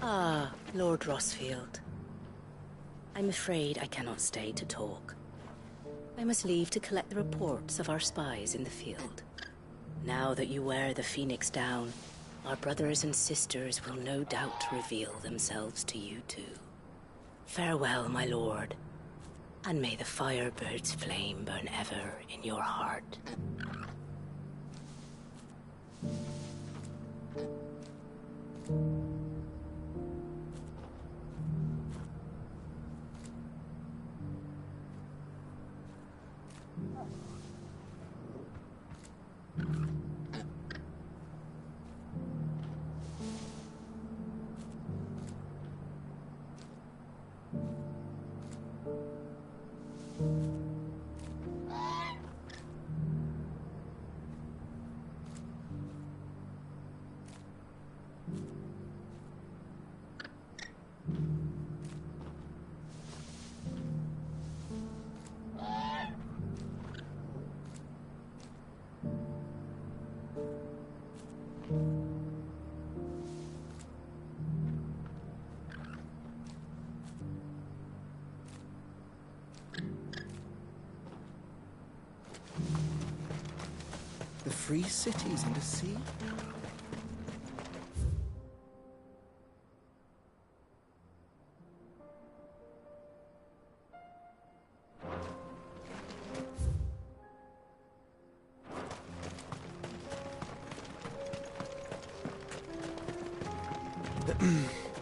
Ah, Lord Rossfield. I'm afraid I cannot stay to talk. I must leave to collect the reports of our spies in the field. Now that you wear the Phoenix down, our brothers and sisters will no doubt reveal themselves to you too. Farewell, my lord, and may the Firebird's flame burn ever in your heart. The free cities in the sea?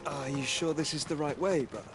Are you sure this is the right way, brother?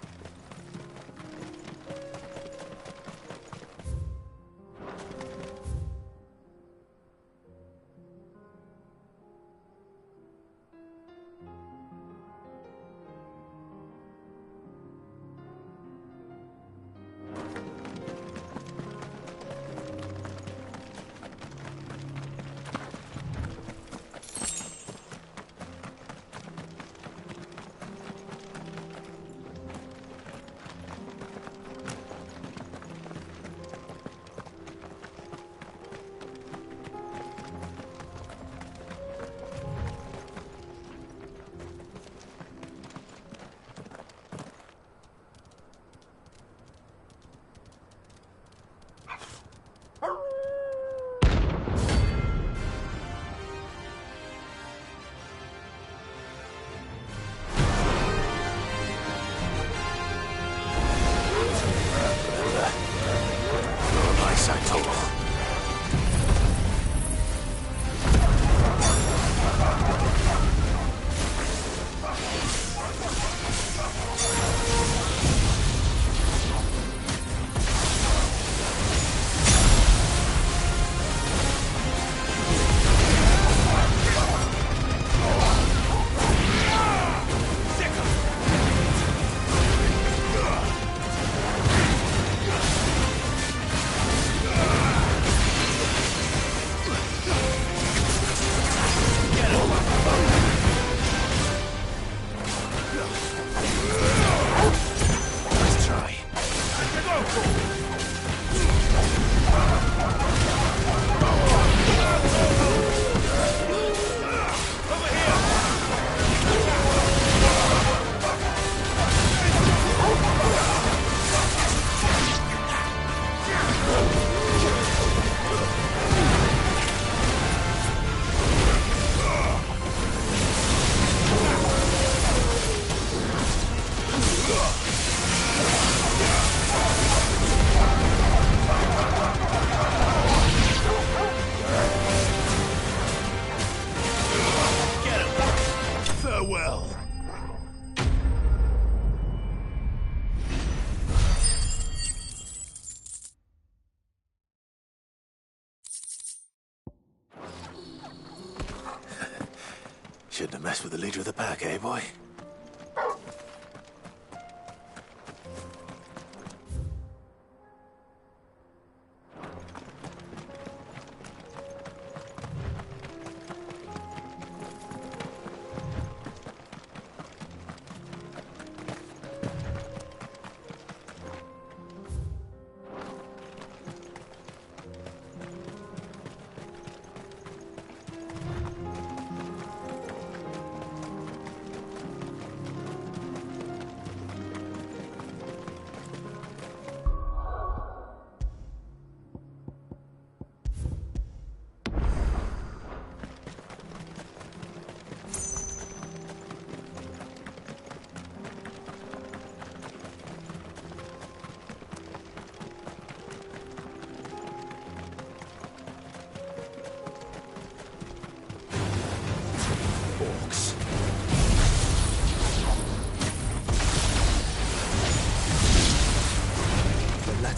Shouldn't have messed with the leader of the pack, eh, boy?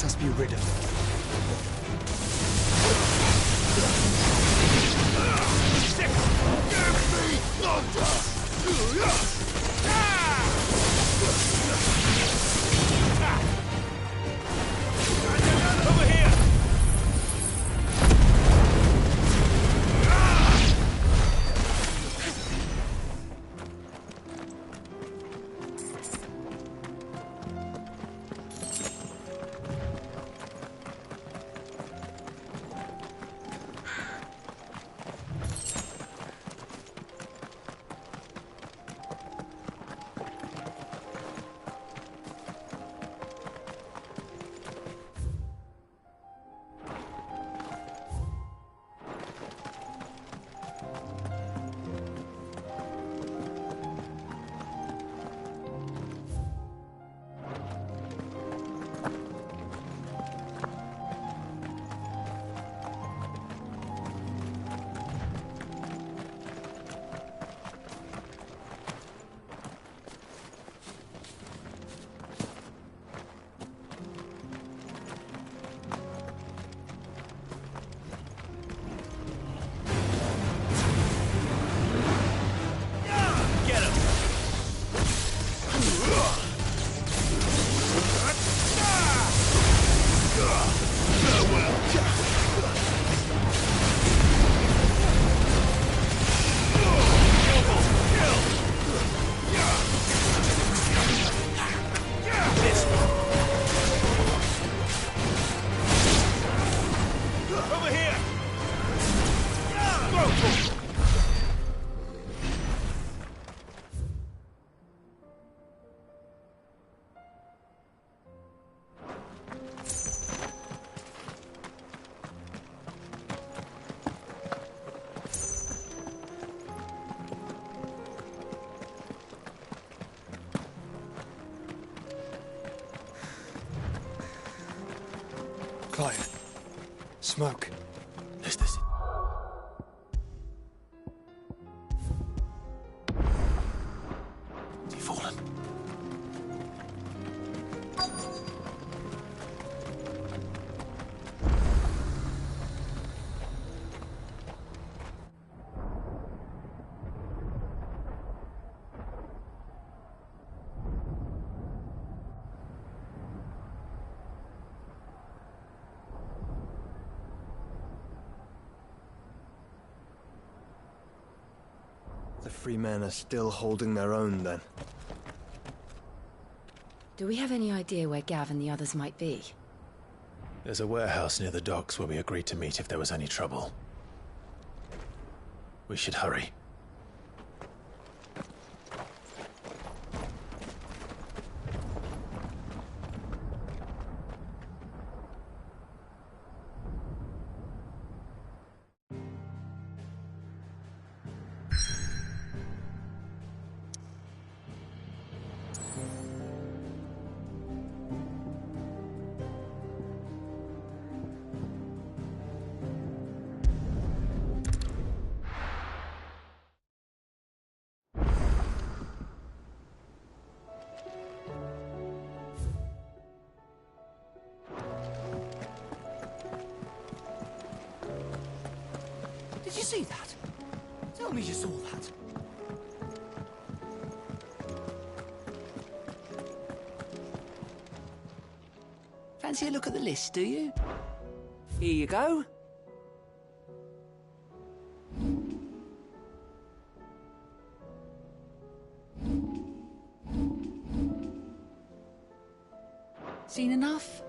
us be rid of them. Over here! Quiet. Smoke. Is this it? Has he fallen? The free men are still holding their own, then. Do we have any idea where Gav and the others might be? There's a warehouse near the docks where we agreed to meet if there was any trouble. We should hurry. Did you see that? Tell me you saw that. Fancy a look at the list, do you? Here you go. Seen enough?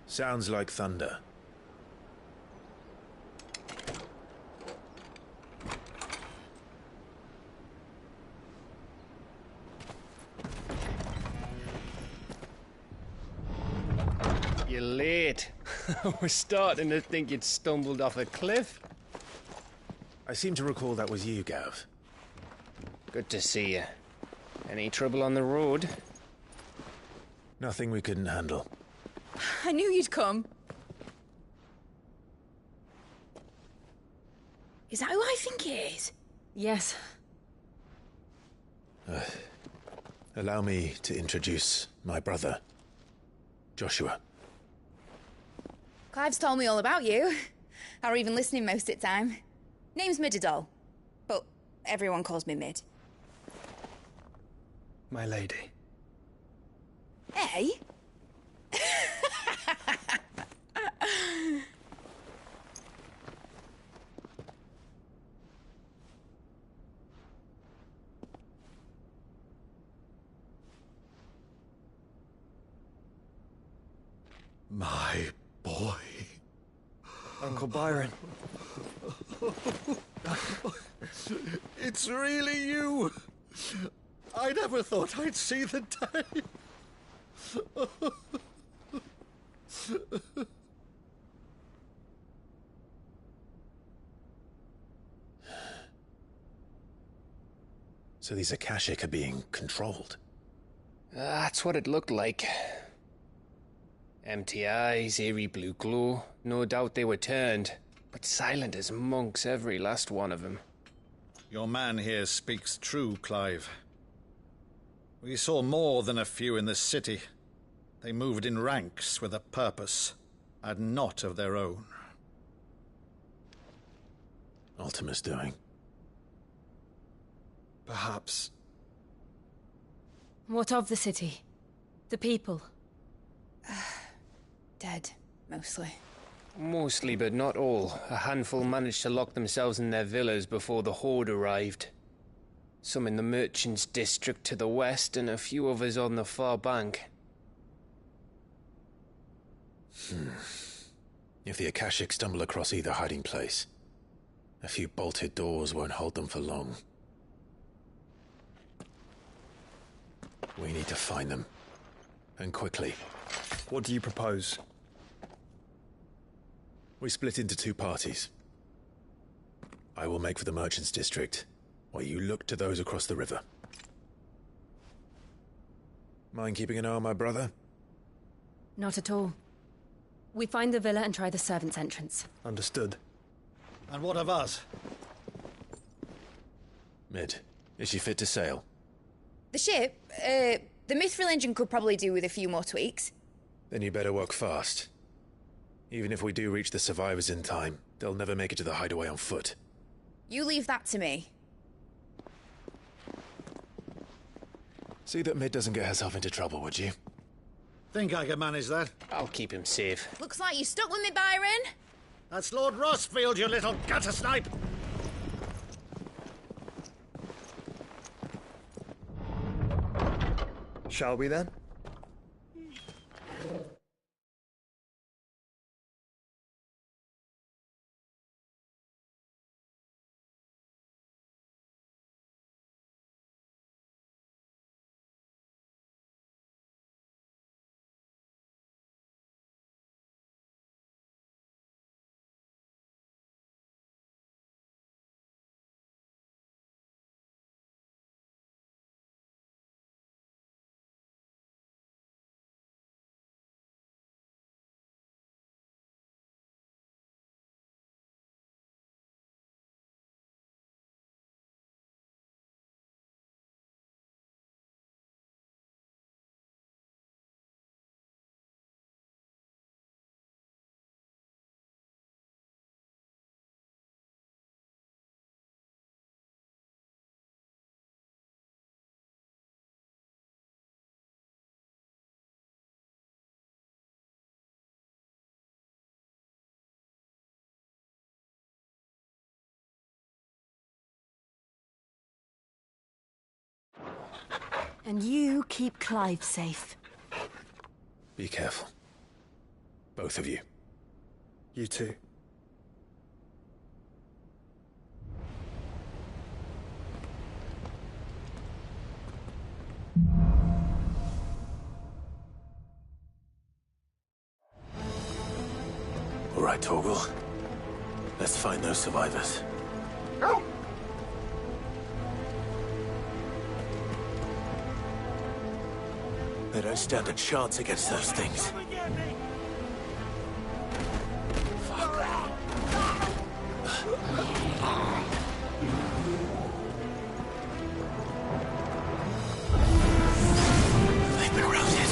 Sounds like thunder. You're late. I was starting to think you'd stumbled off a cliff. I seem to recall that was you, Gav. Good to see you. Any trouble on the road? Nothing we couldn't handle. I knew you'd come. Is that who I think it is? Yes. Allow me to introduce my brother, Joshua. Clive's told me all about you. Or even listening most of the time. Name's Midadol, but everyone calls me Mid. My lady. Hey? My boy. Uncle Byron. It's really you! I never thought I'd see the day. So these Akashic are being controlled. That's what it looked like. Empty eyes, eerie blue glow. No doubt they were turned, but silent as monks, every last one of them. Your man here speaks true, Clive. We saw more than a few in this city. They moved in ranks with a purpose, and not of their own. Ultima's doing. Perhaps. What of the city? The people? Dead, mostly. Mostly, but not all. A handful managed to lock themselves in their villas before the Horde arrived. Some in the Merchants' District to the west, and a few others on the far bank. If the Akashic stumble across either hiding place, a few bolted doors won't hold them for long. We need to find them. And quickly. What do you propose? We split into two parties. I will make for the Merchants' District, while you look to those across the river. Mind keeping an eye on my brother? Not at all. We find the villa and try the servants' entrance. Understood. And what of us? Mid, is she fit to sail? The ship, the Mithril engine could probably do with a few more tweaks. Then you better work fast. Even if we do reach the survivors in time, they'll never make it to the hideaway on foot. You leave that to me. See that Mid doesn't get herself into trouble, would you? Think I can manage that? I'll keep him safe. Looks like you stuck with me, Byron. That's Lord Rossfield, you little gutter snipe! Shall we then? And you keep Clive safe. Be careful. Both of you. You too. All right, Torgal. Let's find those survivors. They don't stand a chance against those things. They've been routed.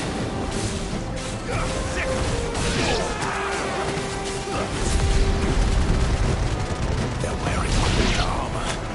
They're wearing complete armor.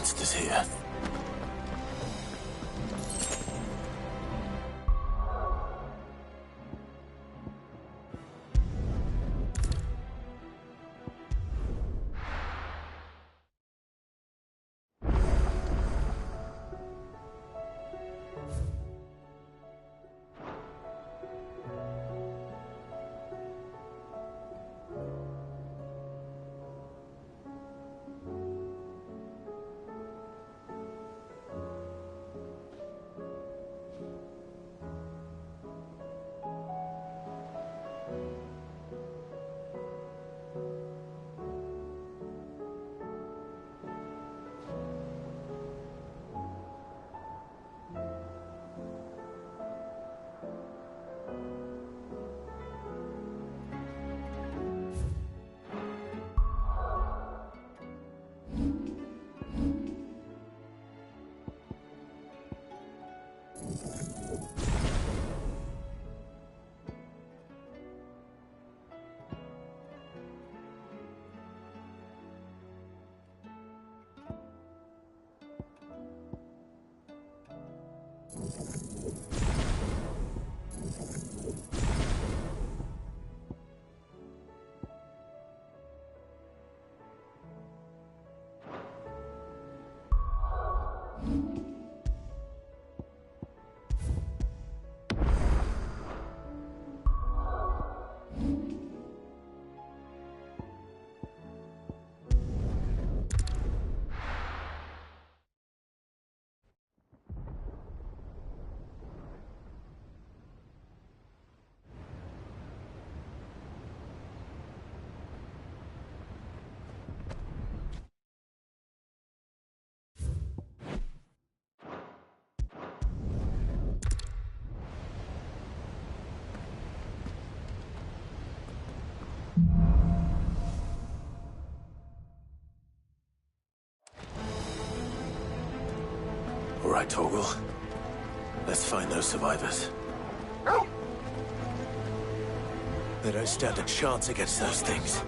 monsters here. right, Torgal. Let's find those survivors. They don't stand a chance against those things.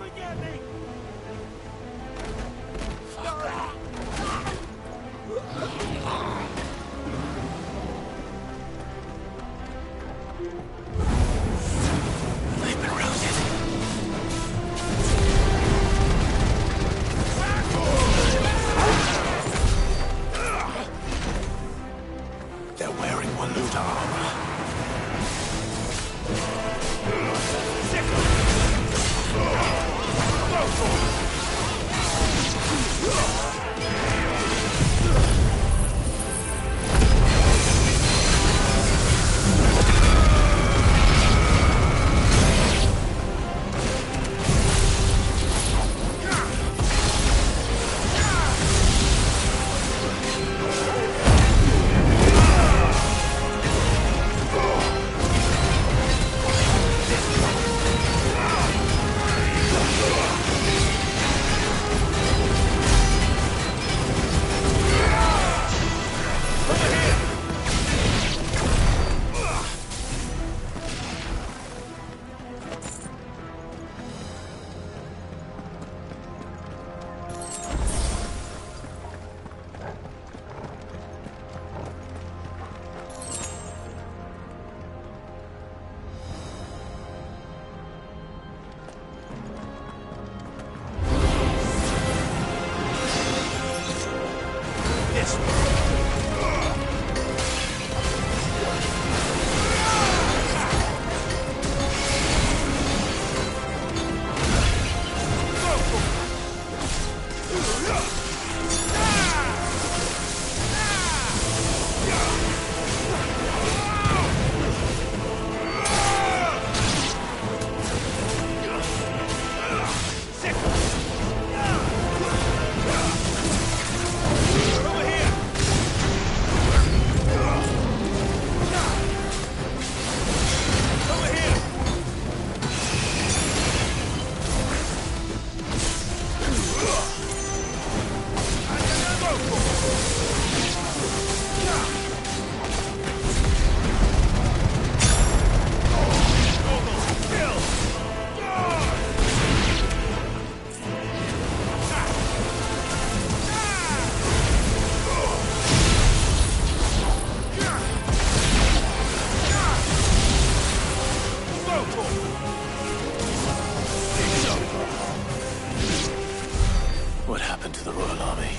What happened to the Royal Army?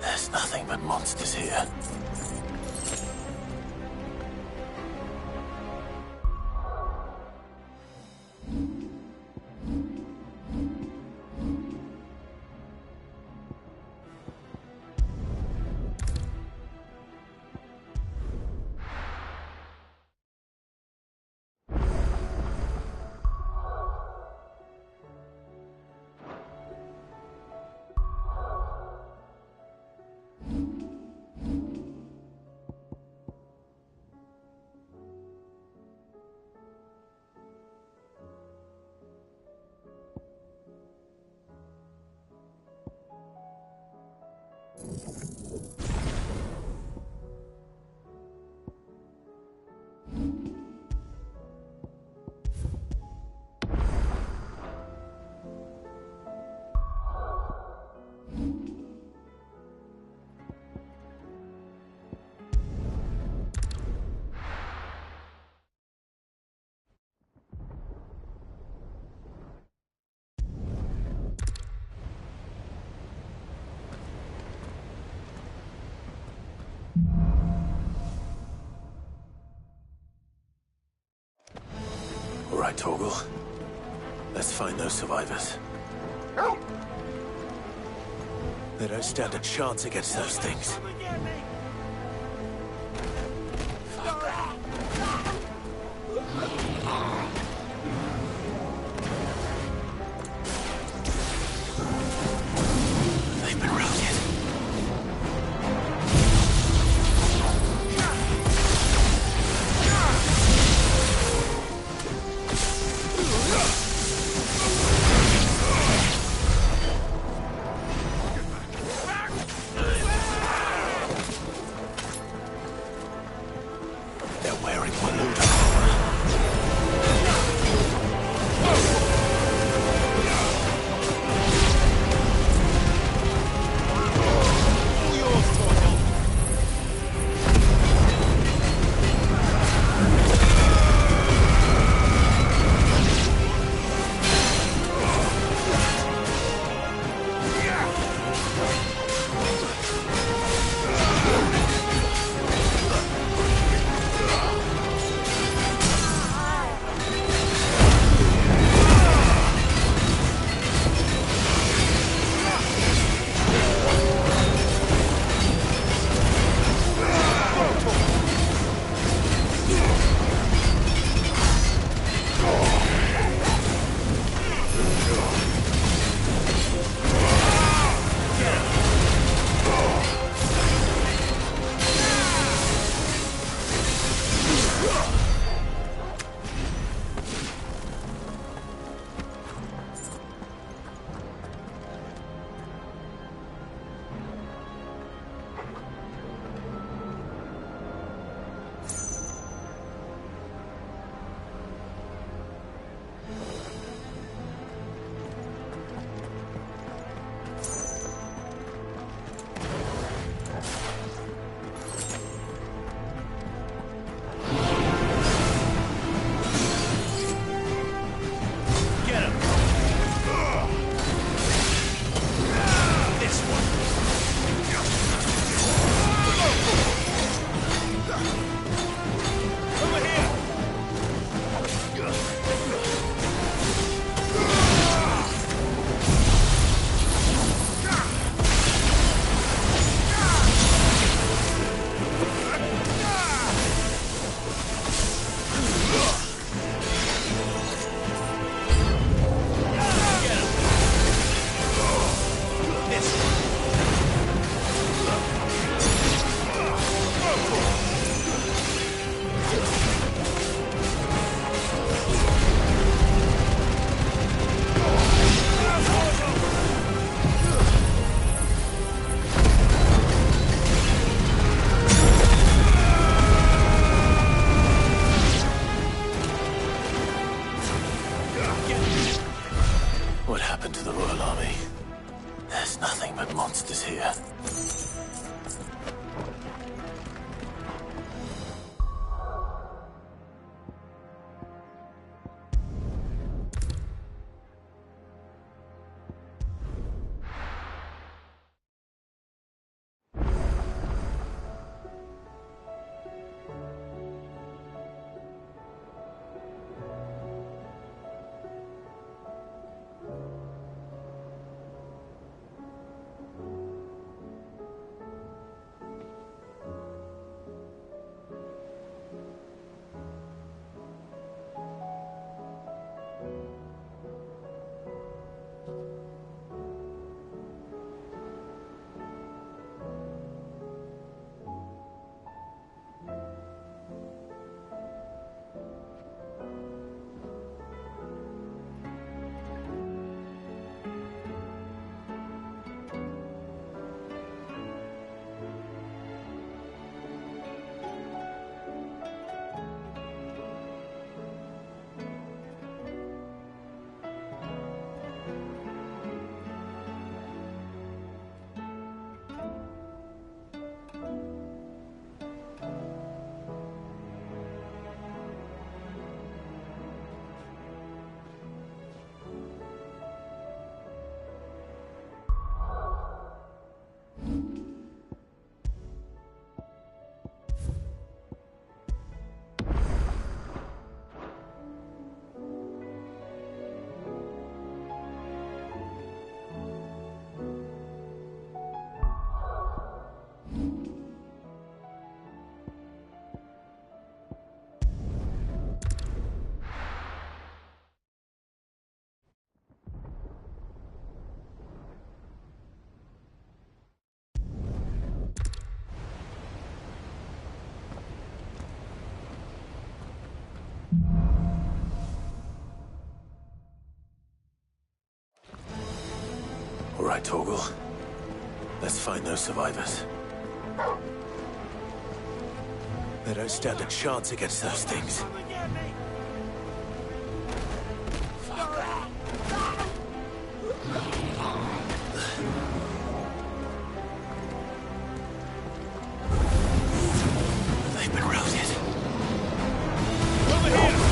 There's nothing but monsters here. All right, Torgal. Let's find those survivors. They don't stand a chance against those things. They've been routed. No monsters here. All right, Torgal. Let's find those survivors. They don't stand a chance against those things. They've been routed. Over here!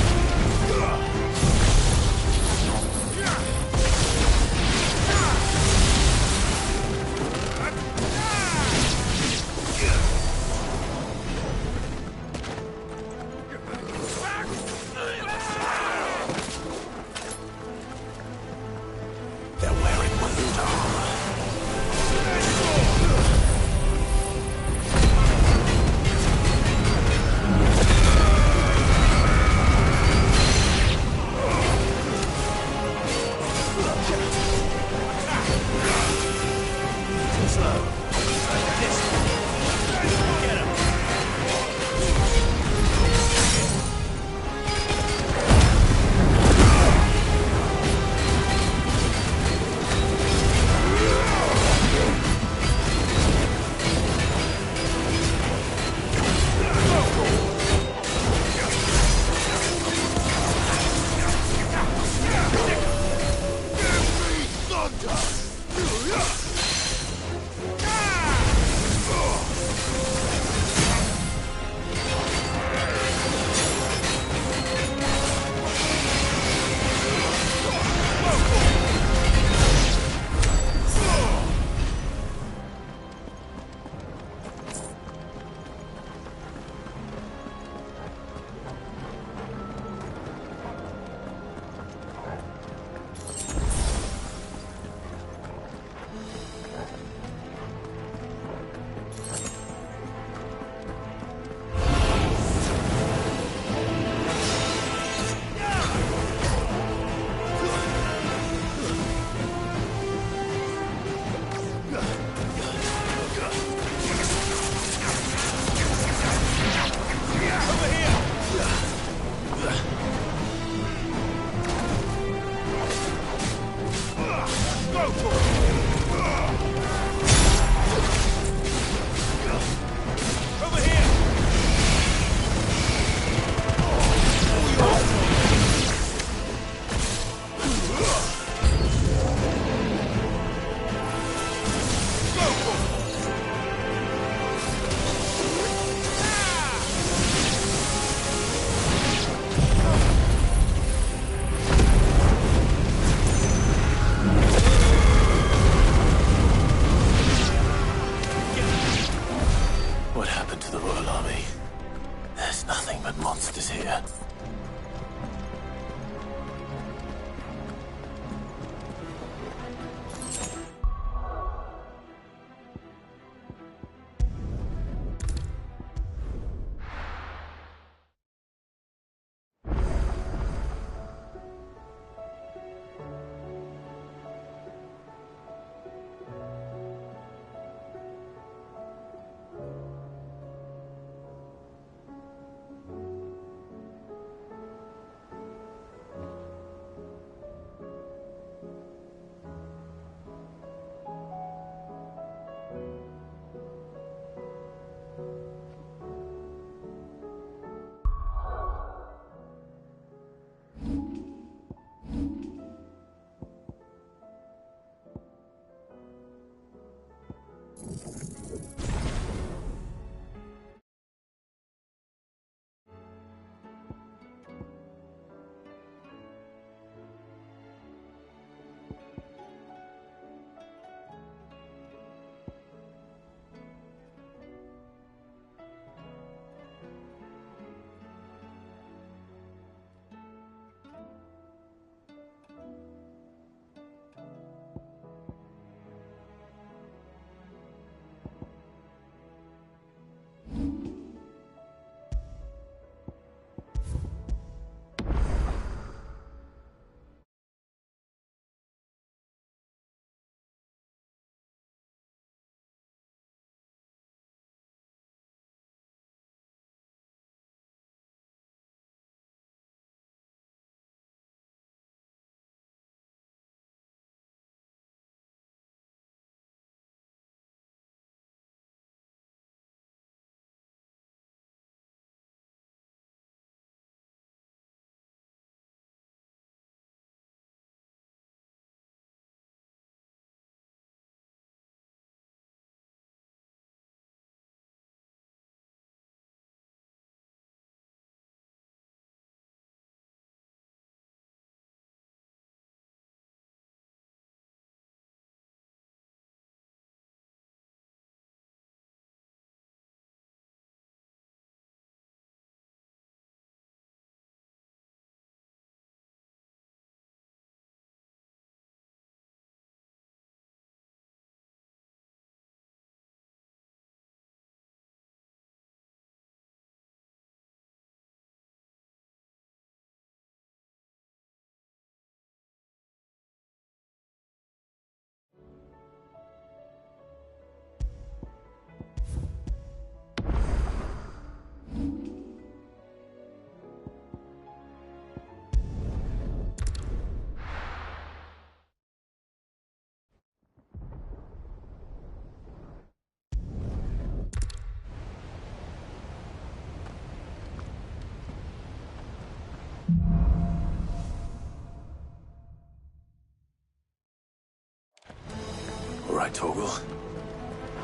All right, Torgal.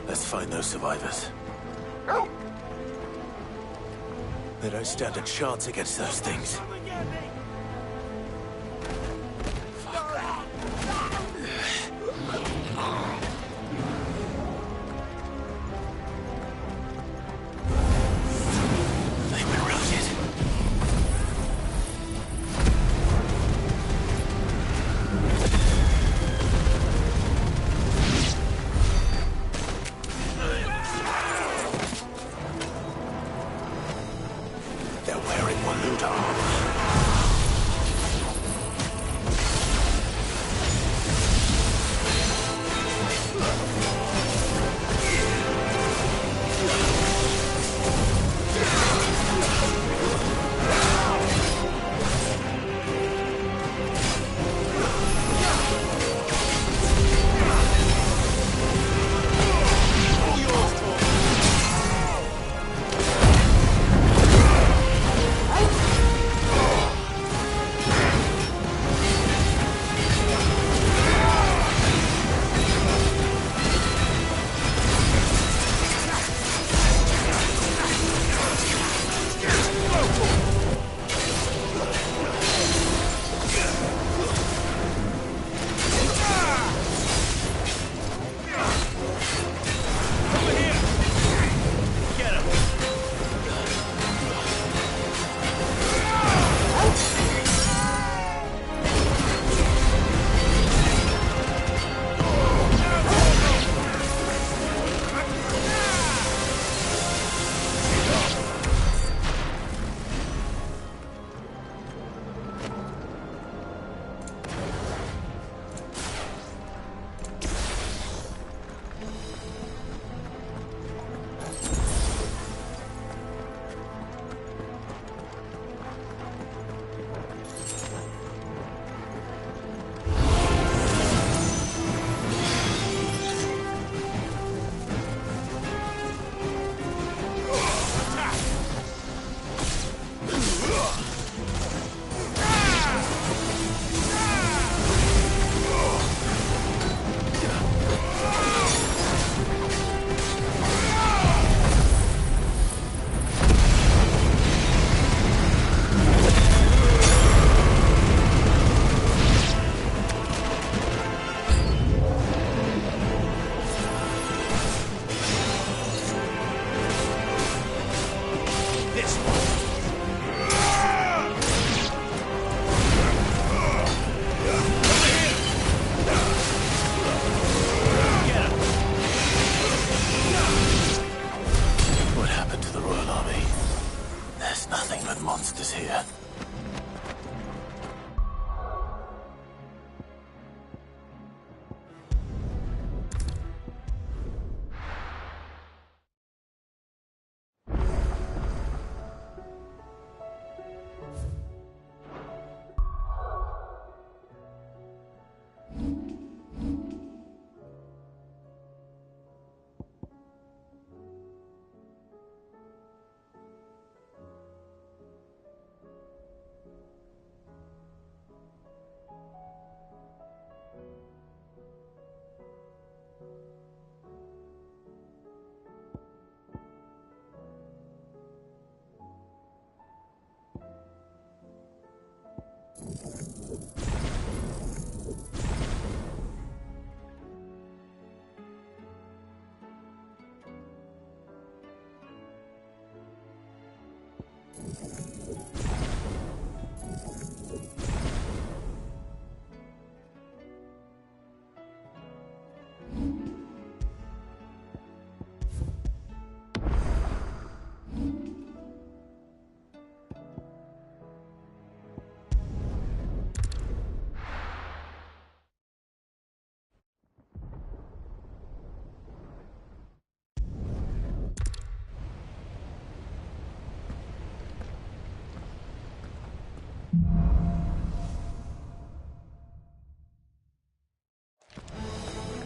Let's find those survivors. They don't stand a chance against those things. They've been routed. They're wearing Waluda armor.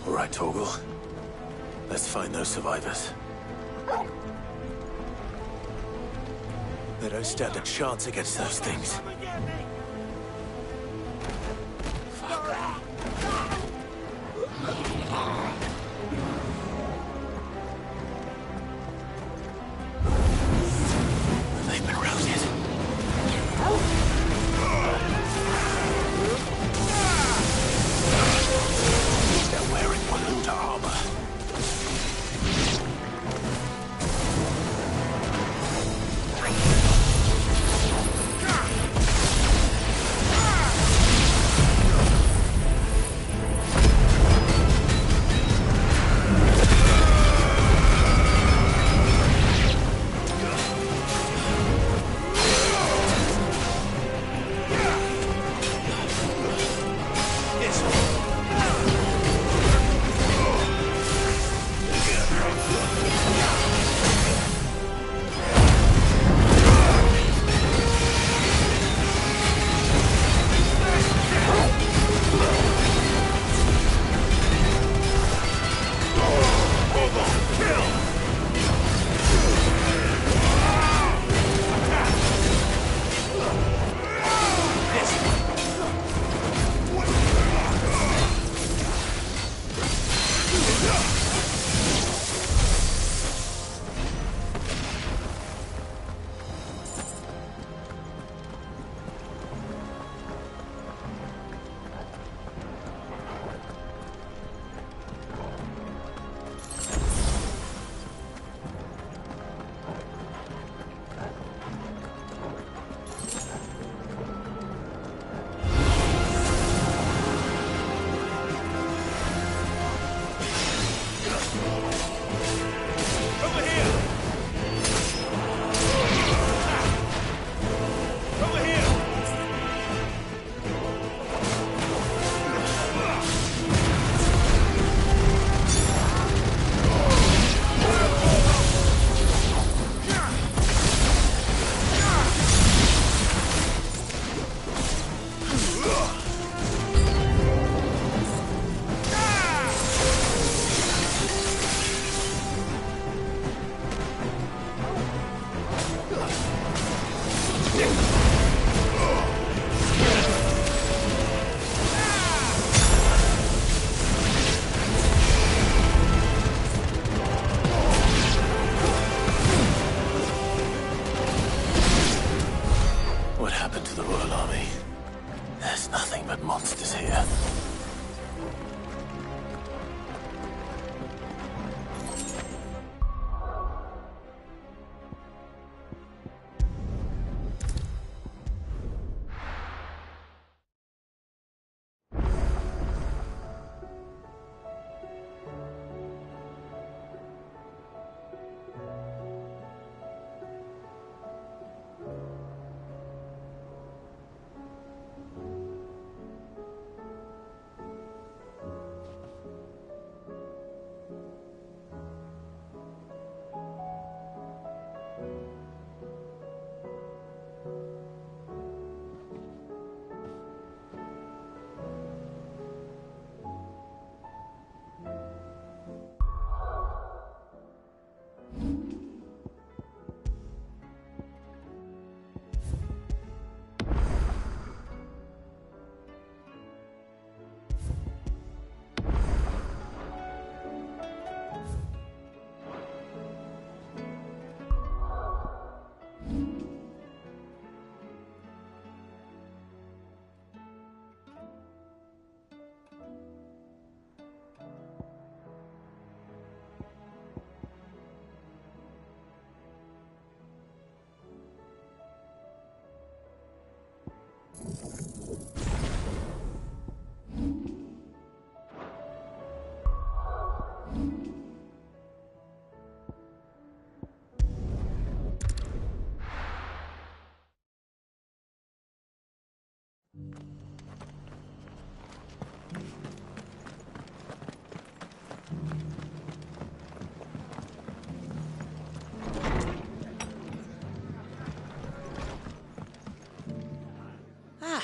All right, Torgal. Let's find those survivors. They don't stand a chance against those things. They've been routed. They're wearing Waluta armor.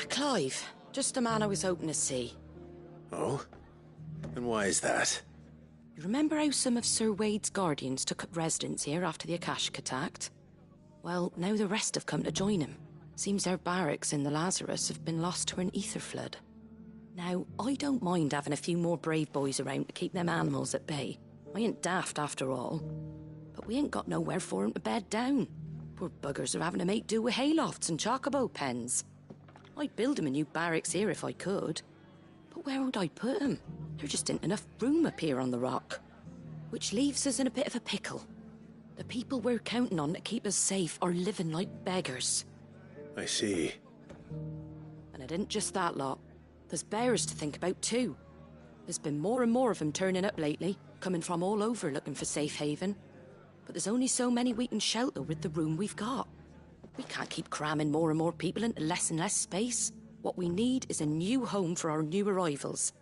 Clive. Just the man I was hoping to see. Oh? And why is that? You remember how some of Sir Wade's guardians took up residence here after the Akashic attacked? Well, now the rest have come to join him. Seems their barracks in the Lazarus have been lost to an ether flood. Now, I don't mind having a few more brave boys around to keep them animals at bay. I ain't daft after all. But we ain't got nowhere for 'em to bed down. Poor buggers are having to make do with haylofts and chocobo pens. I'd build 'em a new barracks here if I could. But where would I put 'em? There just ain't enough room up here on the rock. Which leaves us in a bit of a pickle. The people we're counting on to keep us safe are living like beggars. I see. And it isn't just that lot. There's bears to think about too. There's been more and more of them turning up lately, coming from all over looking for safe haven. But there's only so many we can shelter with the room we've got. We can't keep cramming more and more people into less and less space. What we need is a new home for our new arrivals.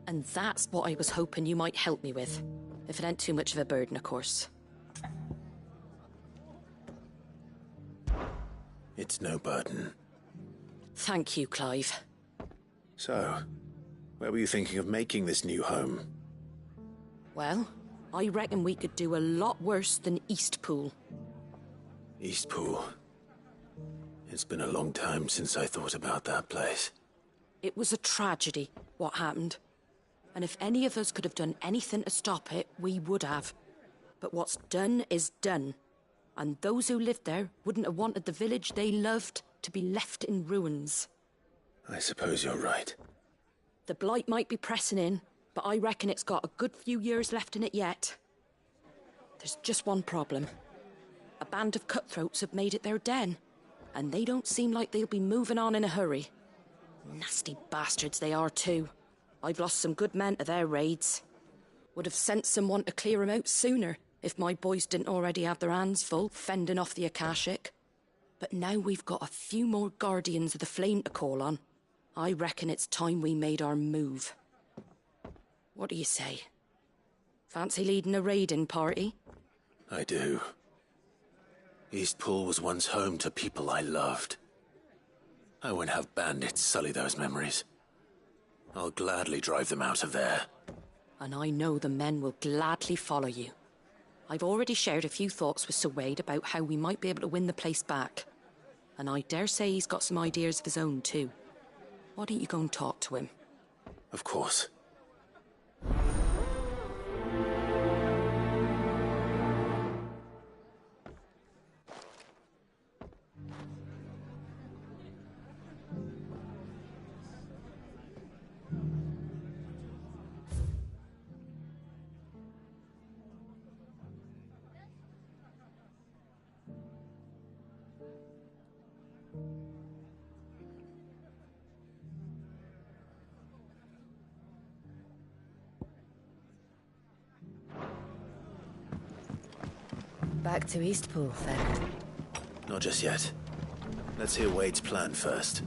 And that's what I was hoping you might help me with. If it ain't too much of a burden, of course. It's no burden. Thank you, Clive. So, where were you thinking of making this new home? Well, I reckon we could do a lot worse than Eastpool. Eastpool. It's been a long time since I thought about that place. It was a tragedy, what happened. And if any of us could have done anything to stop it, we would have. But what's done is done. And those who lived there wouldn't have wanted the village they loved to be left in ruins. I suppose you're right. The blight might be pressing in, but I reckon it's got a good few years left in it yet. There's just one problem. A band of cutthroats have made it their den, and they don't seem like they'll be moving on in a hurry. Nasty bastards they are too. I've lost some good men to their raids. Would have sent someone to clear 'em out sooner if my boys didn't already have their hands full fending off the Akashic. But now we've got a few more guardians of the flame to call on. I reckon it's time we made our move. What do you say? Fancy leading a raiding party? I do. Eastpool was once home to people I loved. I won't have bandits sully those memories. I'll gladly drive them out of there. And I know the men will gladly follow you. I've already shared a few thoughts with Sir Wade about how we might be able to win the place back. And I dare say he's got some ideas of his own too. Why don't you go and talk to him? Of course. Back to Eastpool, then. Not just yet. Let's hear Wade's plan first.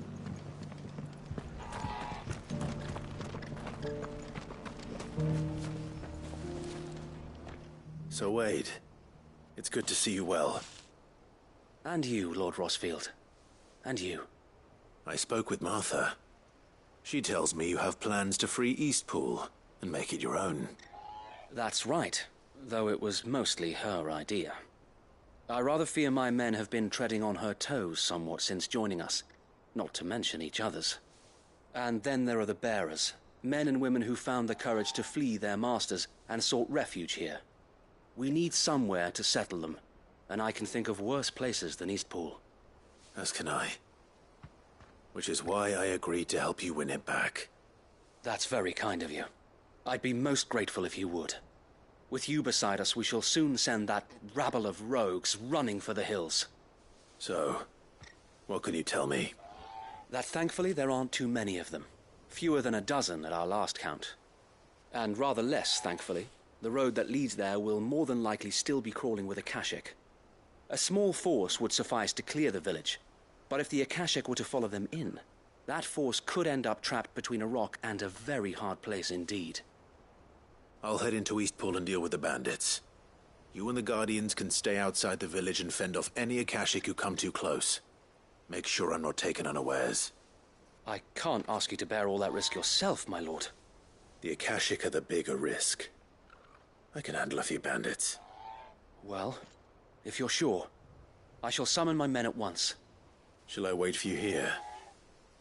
So, Wade, it's good to see you well. And you, Lord Rosfield. And you. I spoke with Martha. She tells me you have plans to free Eastpool and make it your own. That's right, though it was mostly her idea. I rather fear my men have been treading on her toes somewhat since joining us, not to mention each other's. And then there are the bearers, men and women who found the courage to flee their masters and sought refuge here. We need somewhere to settle them, and I can think of worse places than Eastpool. As can I. Which is why I agreed to help you win it back. That's very kind of you. I'd be most grateful if you would. With you beside us, we shall soon send that rabble of rogues running for the hills. So, what can you tell me? That thankfully there aren't too many of them. Fewer than a dozen at our last count. And rather less, thankfully. The road that leads there will more than likely still be crawling with Akashic. A small force would suffice to clear the village, but if the Akashic were to follow them in, that force could end up trapped between a rock and a very hard place indeed. I'll head into Eastpool and deal with the bandits. You and the Guardians can stay outside the village and fend off any Akashic who come too close. Make sure I'm not taken unawares. I can't ask you to bear all that risk yourself, my lord. The Akashic are the bigger risk. I can handle a few bandits. Well, if you're sure, I shall summon my men at once. Shall I wait for you here?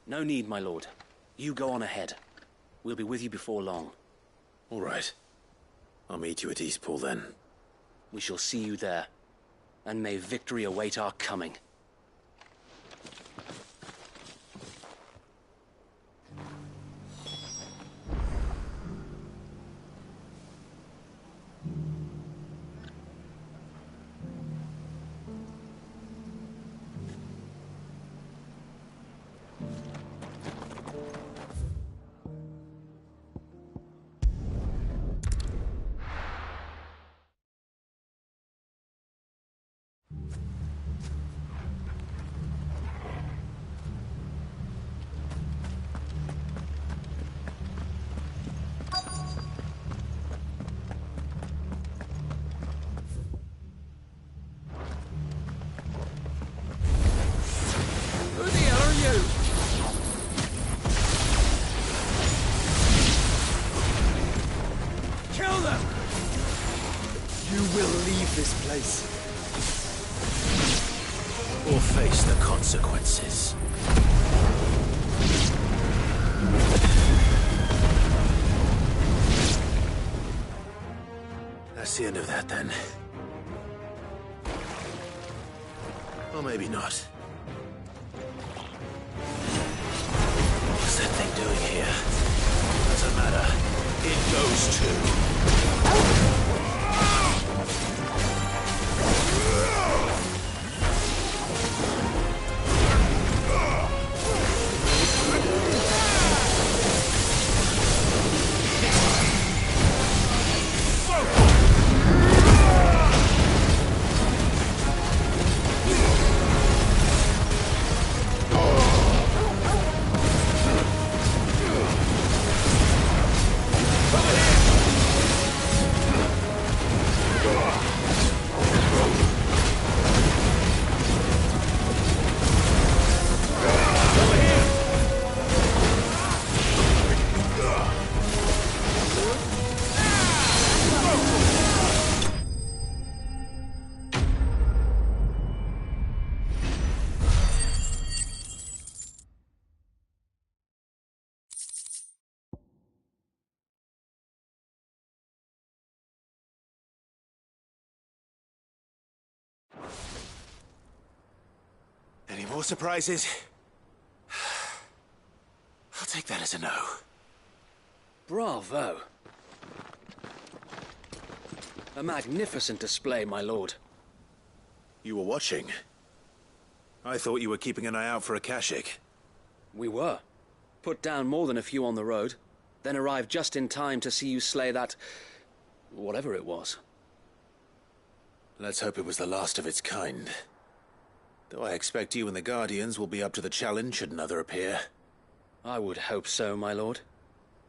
No need, my lord. You go on ahead. We'll be with you before long. All right. I'll meet you at Eastpool then. We shall see you there. And may victory await our coming. Or face the consequences. That's the end of that, then. Or maybe not. What's that thing doing here? Doesn't matter. It goes too. Any more surprises? I'll take that as a no. Bravo. A magnificent display, my lord. You were watching. I thought you were keeping an eye out for Akashic. We were. Put down more than a few on the road, then arrived just in time to see you slay that... whatever it was. Let's hope it was the last of its kind. Though I expect you and the Guardians will be up to the challenge should another appear. I would hope so, my lord.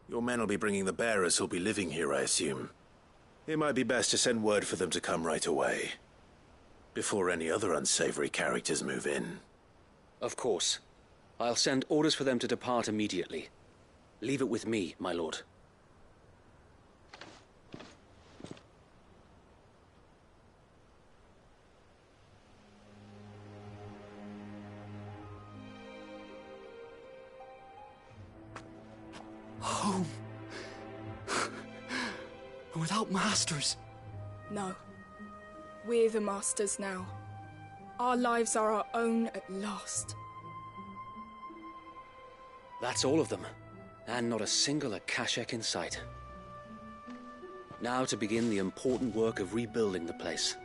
Your men will be bringing the bearers who'll be living here, I assume. It might be best to send word for them to come right away, before any other unsavory characters move in. Of course. I'll send orders for them to depart immediately. Leave it with me, my lord. Home. Without masters. No. We're the masters now. Our lives are our own at last. That's all of them. And not a single Akashic in sight. Now to begin the important work of rebuilding the place.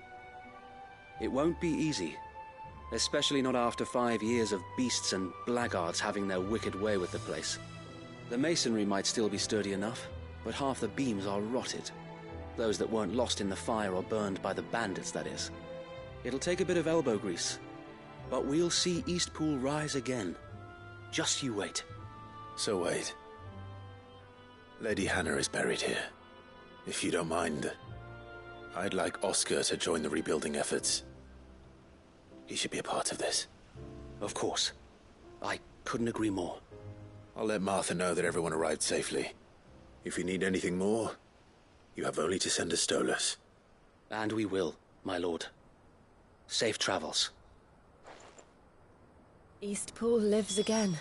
It won't be easy. Especially not after 5 years of beasts and blackguards having their wicked way with the place. The masonry might still be sturdy enough, but half the beams are rotted. Those that weren't lost in the fire or burned by the bandits, that is. It'll take a bit of elbow grease, but we'll see Eastpool rise again. Just you wait. So wait. Lady Hannah is buried here. If you don't mind, I'd like Oscar to join the rebuilding efforts. He should be a part of this. Of course. I couldn't agree more. I'll let Martha know that everyone arrived safely. If you need anything more, you have only to send a Stolas. And we will, my lord. Safe travels. Eastpool lives again.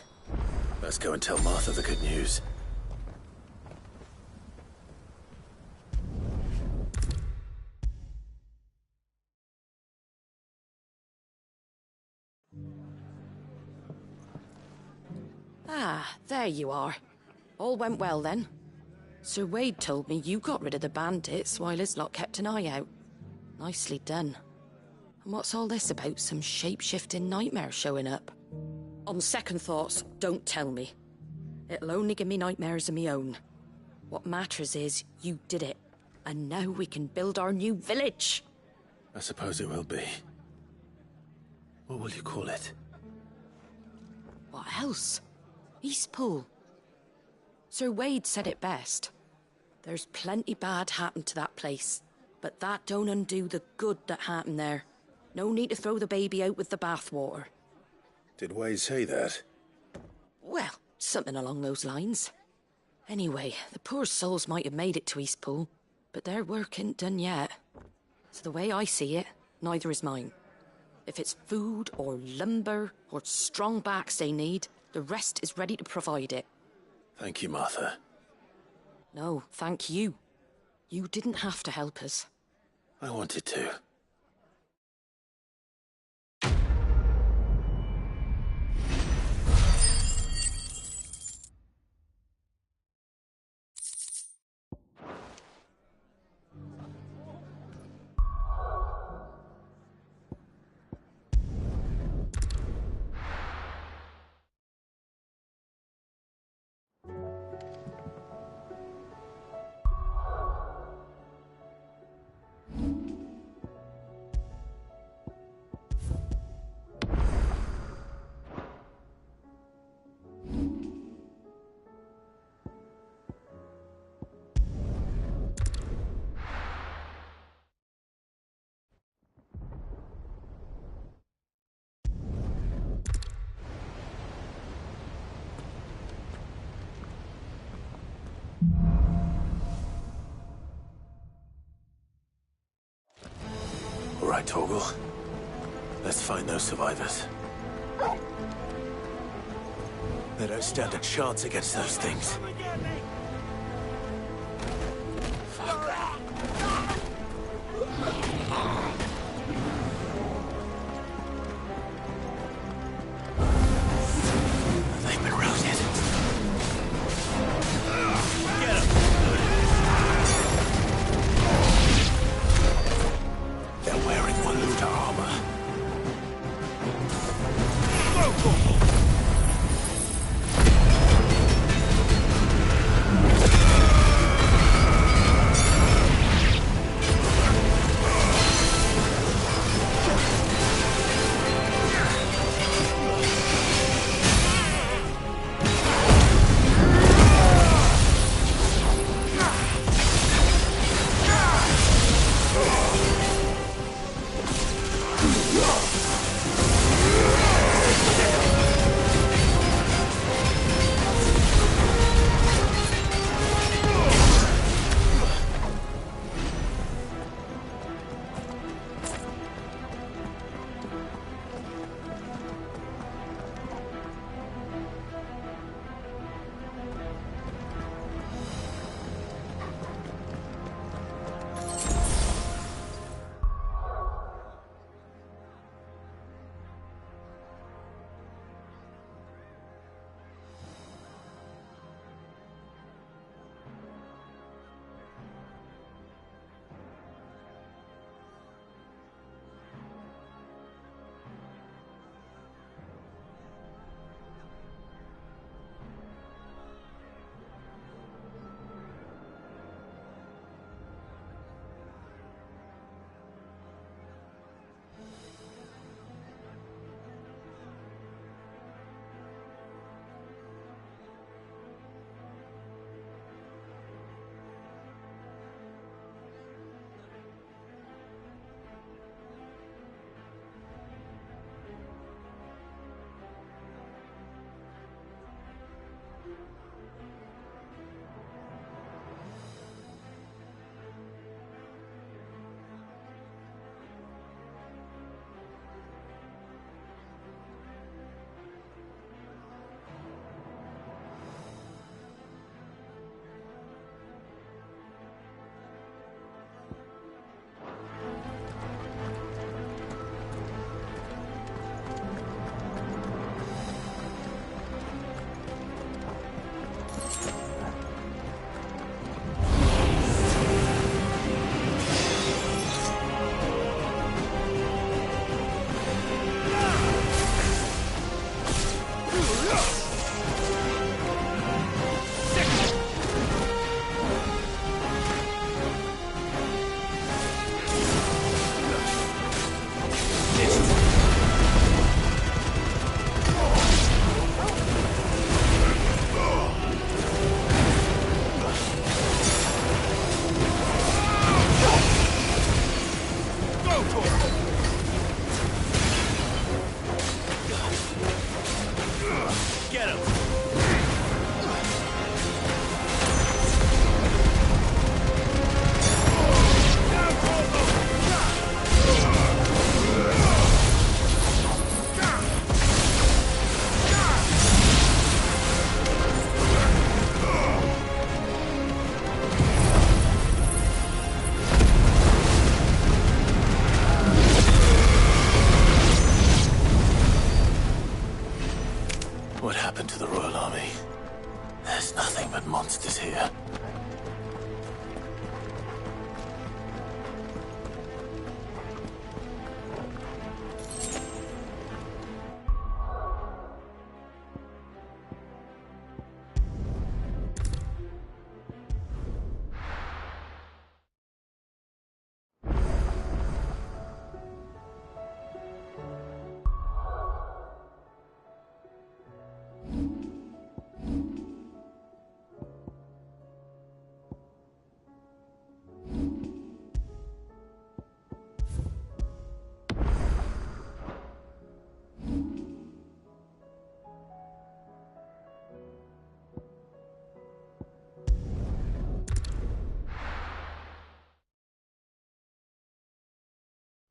Let's go and tell Martha the good news. Ah, there you are. All went well then. Sir Wade told me you got rid of the bandits while his lot kept an eye out. Nicely done. And what's all this about some shape-shifting nightmare showing up? On second thoughts, don't tell me. It'll only give me nightmares of me own. What matters is you did it. And now we can build our new village. I suppose it will be. What will you call it? What else? Eastpool. Sir Wade said it best. There's plenty bad happened to that place, but that don't undo the good that happened there. No need to throw the baby out with the bathwater. Did Wade say that? Well, something along those lines. Anyway, the poor souls might have made it to Eastpool, but their work ain't done yet. So the way I see it, neither is mine. If it's food or lumber or strong backs they need, the rest is ready to provide it. Thank you, Martha. No, thank you. You didn't have to help us. I wanted to. All right, Torgal. Let's find those survivors. They don't stand a chance against those things. They've been routed. Get 'em! They're wearing Waluta armor.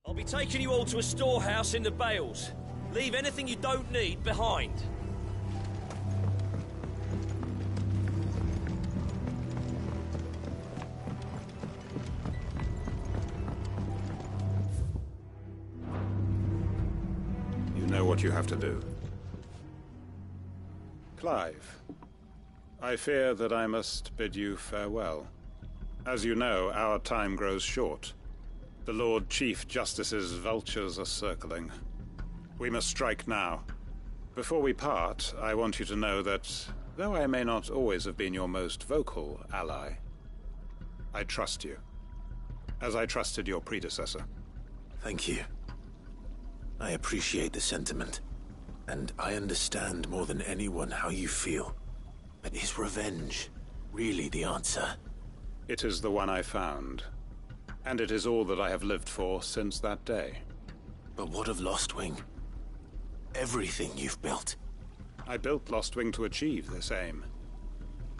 I'll be taking you all to a storehouse in the Bales. Leave anything you don't need behind. You know what you have to do. Clive, I fear that I must bid you farewell. As you know, our time grows short. The Lord Chief Justice's vultures are circling. We must strike now. Before we part, I want you to know that, though I may not always have been your most vocal ally, I trust you, as I trusted your predecessor. Thank you. I appreciate the sentiment, and I understand more than anyone how you feel. But is revenge really the answer? It is the one I found, and it is all that I have lived for since that day. But what of Lostwing? Everything you've built. I built Lostwing to achieve this aim.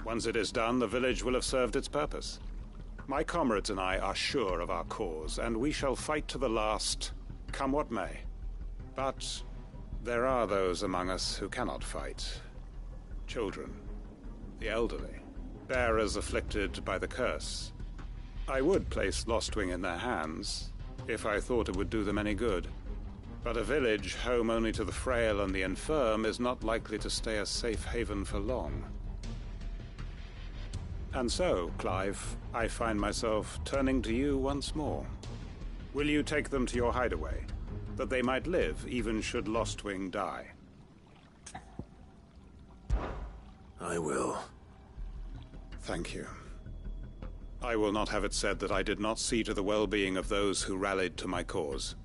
Once it is done, the village will have served its purpose. My comrades and I are sure of our cause, and we shall fight to the last, come what may. But there are those among us who cannot fight. Children, the elderly, bearers afflicted by the curse. I would place Lostwing in their hands, if I thought it would do them any good. But a village home only to the frail and the infirm is not likely to stay a safe haven for long. And so, Clive, I find myself turning to you once more. Will you take them to your hideaway, that they might live even should Lostwing die? I will. Thank you. I will not have it said that I did not see to the well-being of those who rallied to my cause.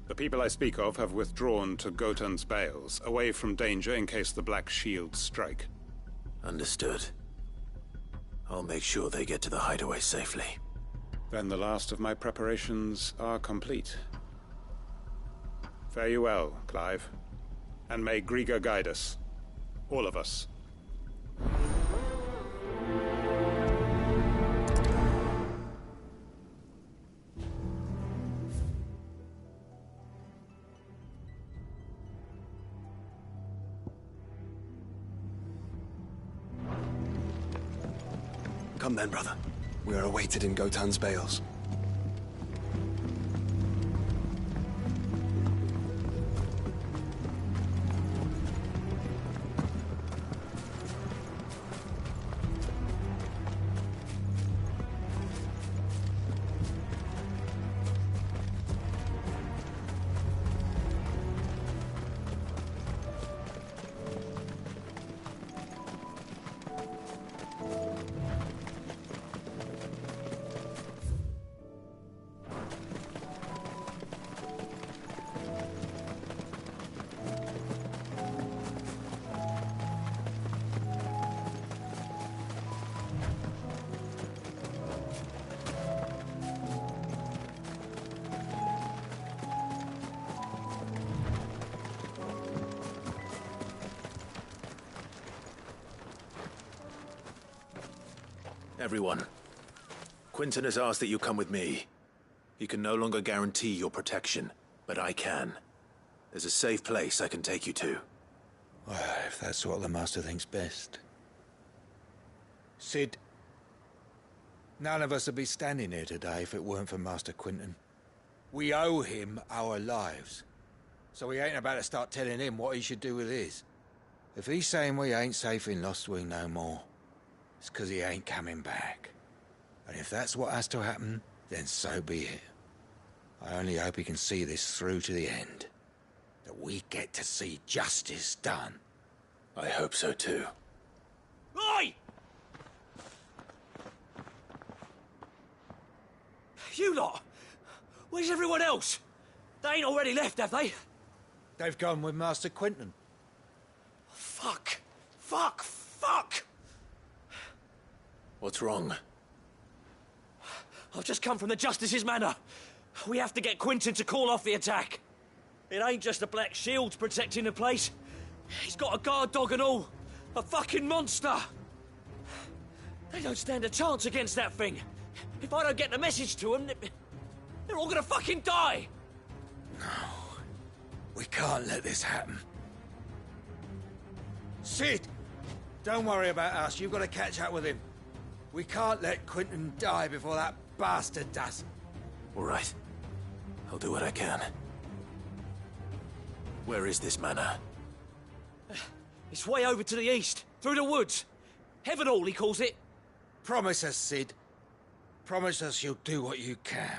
The people I speak of have withdrawn to Gotan's Bales, away from danger in case the Black Shields strike. Understood. I'll make sure they get to the hideaway safely. Then the last of my preparations are complete. Fare you well, Clive. And may Griga guide us. All of us. Come then, brother. We are awaited in Gotan's Bales. Everyone, Quinton has asked that you come with me. He can no longer guarantee your protection, but I can. There's a safe place I can take you to. Well, if that's what the Master thinks best. Sid, none of us would be standing here today if it weren't for Master Quinton. We owe him our lives. So we ain't about to start telling him what he should do with his. If he's saying we ain't safe in Lostwing no more, it's 'cause he ain't coming back. And if that's what has to happen, then so be it. I only hope he can see this through to the end. That we get to see justice done. I hope so too. Oi! You lot! Where's everyone else? They ain't already left, have they? They've gone with Master Quinton. Fuck! Fuck! Fuck! What's wrong? I've just come from the Justice's manor. We have to get Quinton to call off the attack. It ain't just the Black Shields protecting the place. He's got a guard dog and all. A fucking monster. They don't stand a chance against that thing. If I don't get the message to them, they're all gonna fucking die. We can't let this happen. Sid! Don't worry about us. You've got to catch up with him. We can't let Quentin die before that bastard does. All right. I'll do what I can. Where is this manor? It's way over to the east, through the woods. Heaven Hall, he calls it. Promise us, Sid. Promise us you'll do what you can.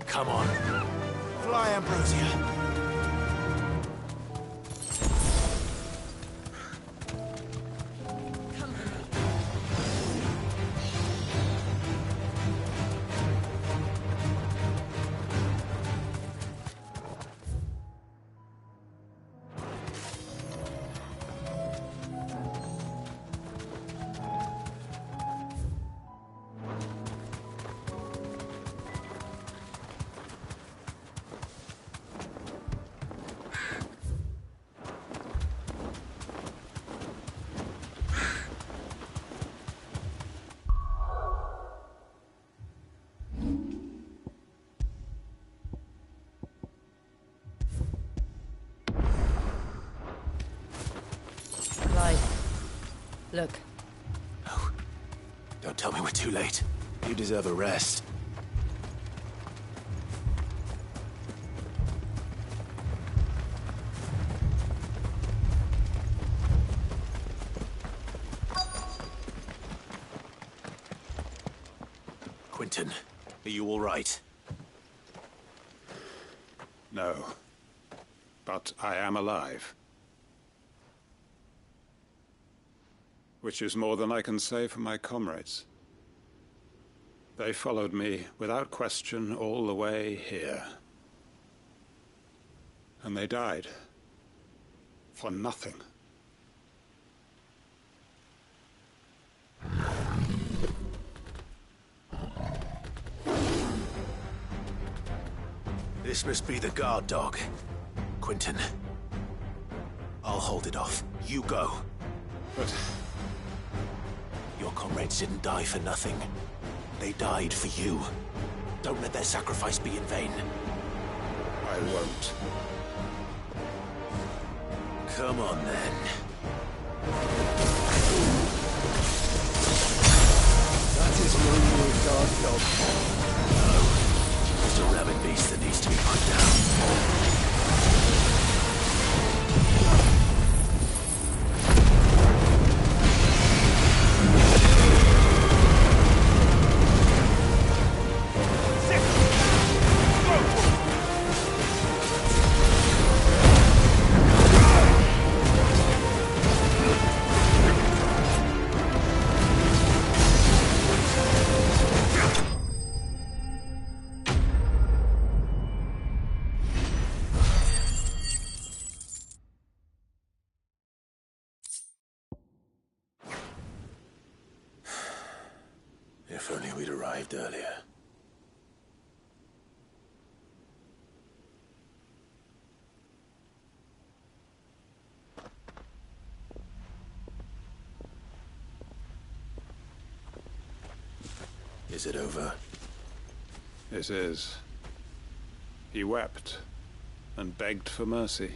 Come on. Fly, Ambrosia. Look. Oh. Don't tell me we're too late. You deserve a rest. Quentin, are you all right? No. But I am alive. Which is more than I can say for my comrades. They followed me without question all the way here. And they died. For nothing. This must be the guard dog. Quentin. I'll hold it off. You go. But... your comrades didn't die for nothing. They died for you. Don't let their sacrifice be in vain. I won't. Come on, then. That is no new guard dog. No. Just a rabid beast that needs to be put down. If only we'd arrived earlier. Is it over? It is. He wept and begged for mercy.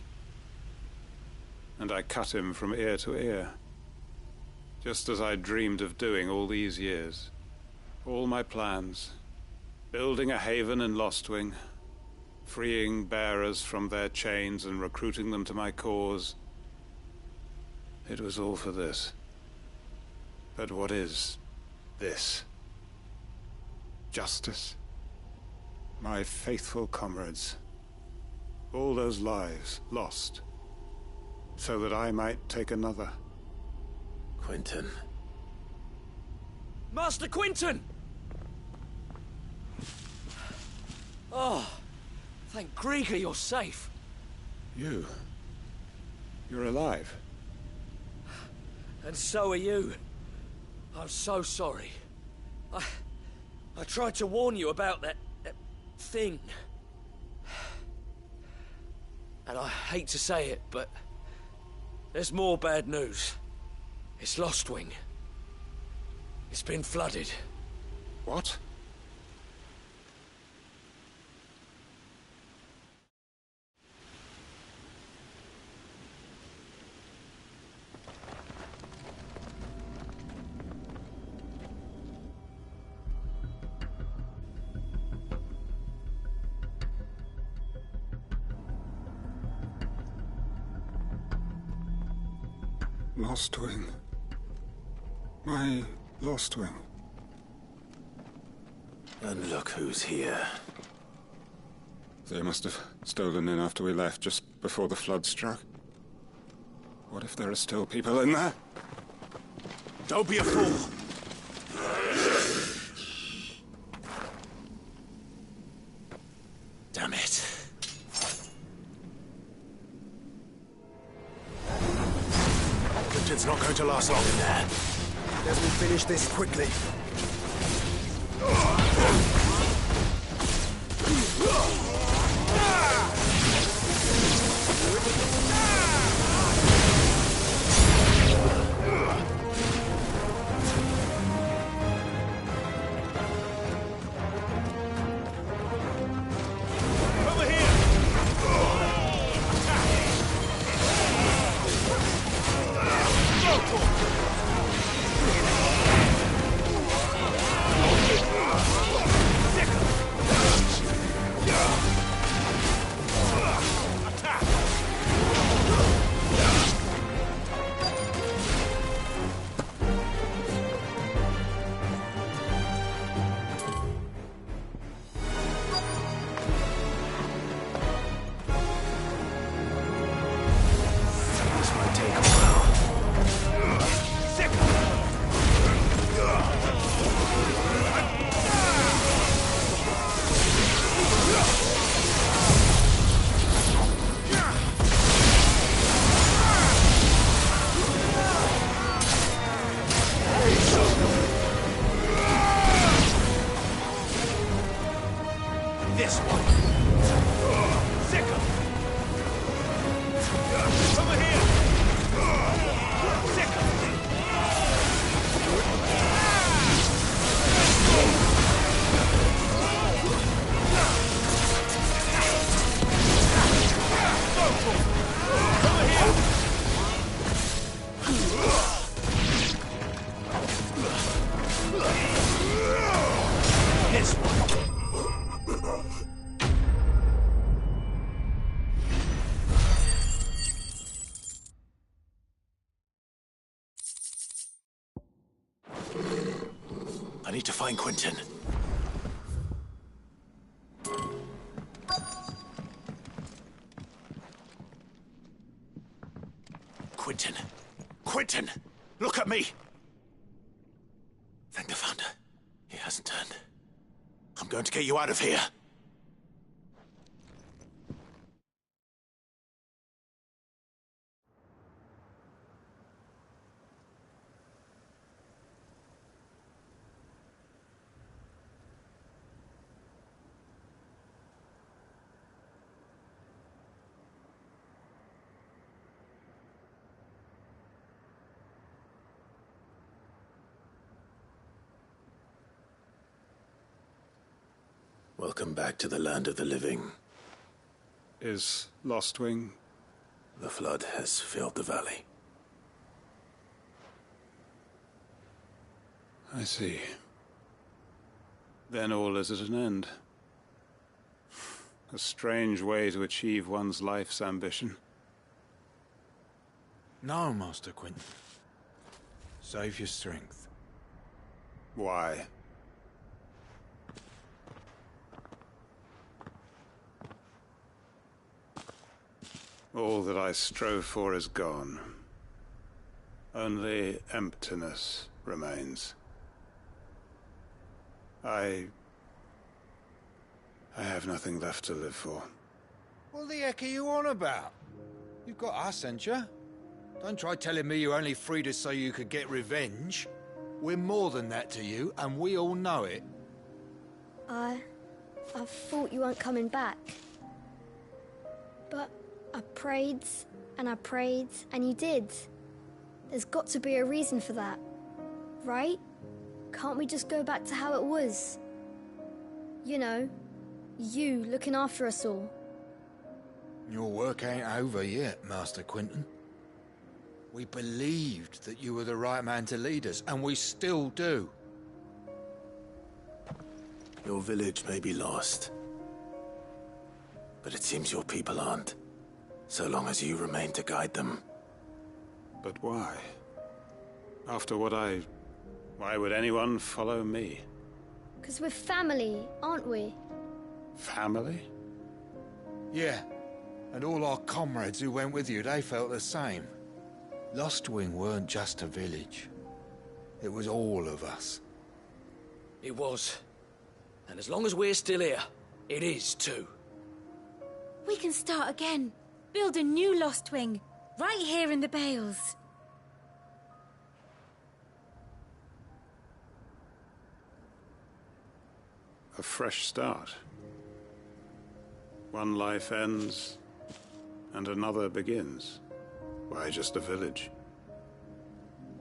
And I cut him from ear to ear. Just as I dreamed of doing all these years. All my plans. Building a haven in Lostwing. Freeing bearers from their chains and recruiting them to my cause. It was all for this. But what is this? Justice? My faithful comrades. All those lives lost. So that I might take another. Quentin. Master Quentin! Oh, Thank Grieger you're safe. You're alive. And so are you. I'm so sorry. I tried to warn you about that thing. And I hate to say it, but there's more bad news. It's Lostwing. It's been flooded. What? Lostwing. My Lostwing. And look who's here. They must have stolen in after we left, just before the flood struck. What if there are still people in there? Don't be a fool! Damn it. It's not going to last long in there. Let me finish this quickly. I need to find Quentin. Quentin! Quentin! Look at me! Thank the Founder. He hasn't turned. I'm going to get you out of here. Welcome back to the land of the living. Is Lostwing? The flood has filled the valley. I see. Then all is at an end. A strange way to achieve one's life's ambition. No, Master Quentin. Save your strength. Why? All that I strove for is gone. Only emptiness remains. I have nothing left to live for. What the heck are you on about? You've got us, ain't you? Don't try telling me you're only freed us so you could get revenge. We're more than that to you, and we all know it. I thought you weren't coming back. But I prayed, and you did. There's got to be a reason for that, right? Can't we just go back to how it was? You know, you looking after us all. Your work ain't over yet, Master Quinton. We believed that you were the right man to lead us, and we still do. Your village may be lost, but it seems your people aren't, so long as you remain to guide them. But why? After what why would anyone follow me? 'Cause we're family, aren't we? Family? Yeah, and all our comrades who went with you, they felt the same. Lostwing weren't just a village. It was all of us. It was. And as long as we're still here, it is too. We can start again. Build a new Lostwing. Right here in the Bales. A fresh start. One life ends, and another begins. Why just a village?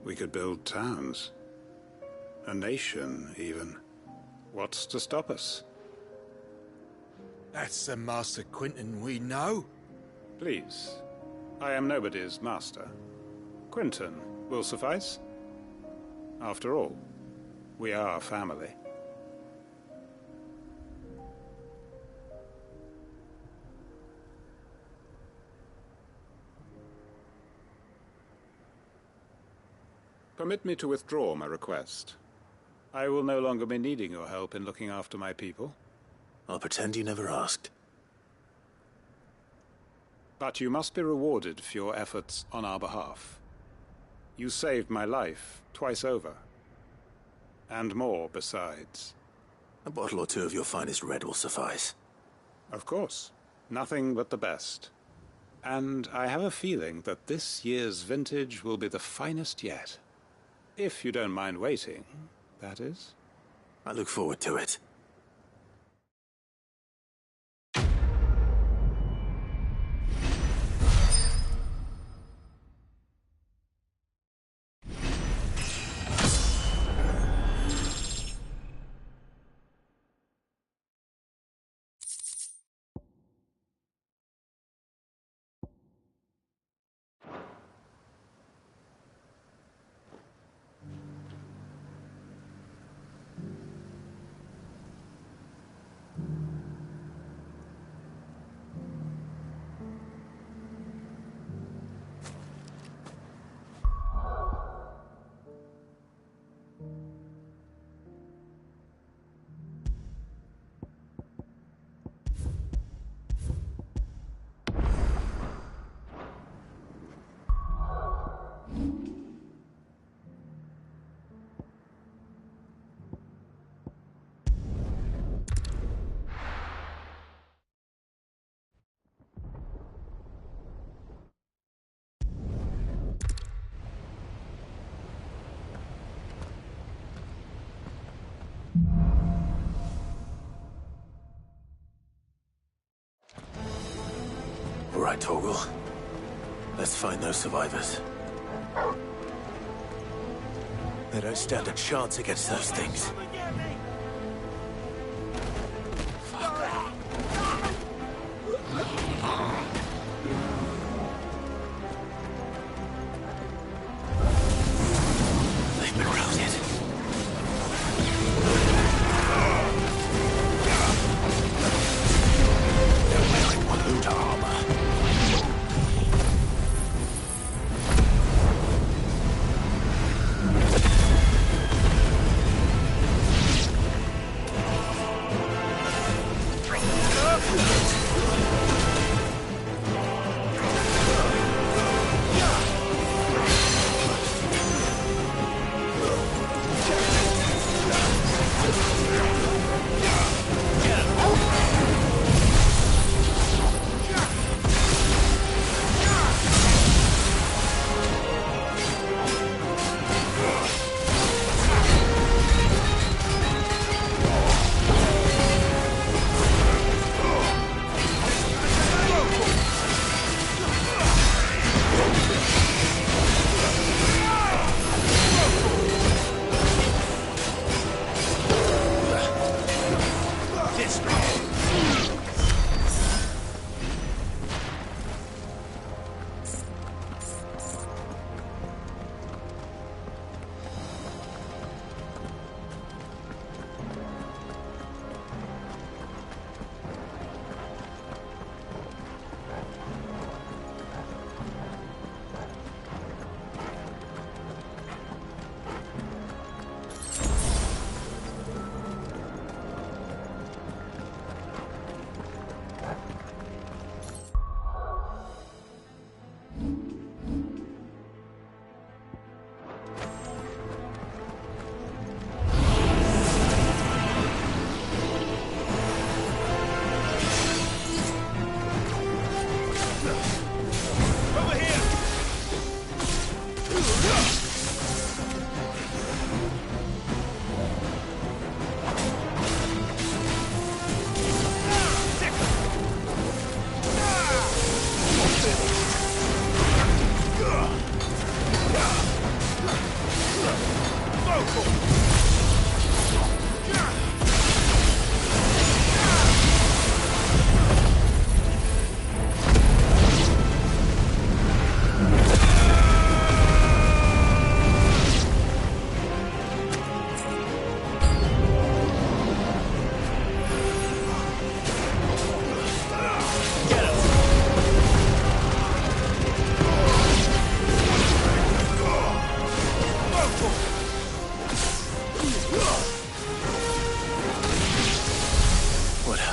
We could build towns. A nation, even. What's to stop us? That's the Master Quinton we know. Please. I am nobody's master. Quinton will suffice. After all, we are family. Permit me to withdraw my request. I will no longer be needing your help in looking after my people. I'll pretend you never asked. But you must be rewarded for your efforts on our behalf. You saved my life twice over. And more besides. A bottle or two of your finest red will suffice. Of course. Nothing but the best. And I have a feeling that this year's vintage will be the finest yet. If you don't mind waiting, that is. I look forward to it. All right, Torgal. Let's find those survivors. They don't stand a chance against those things. They've been routed. They're wearing Waluta armor.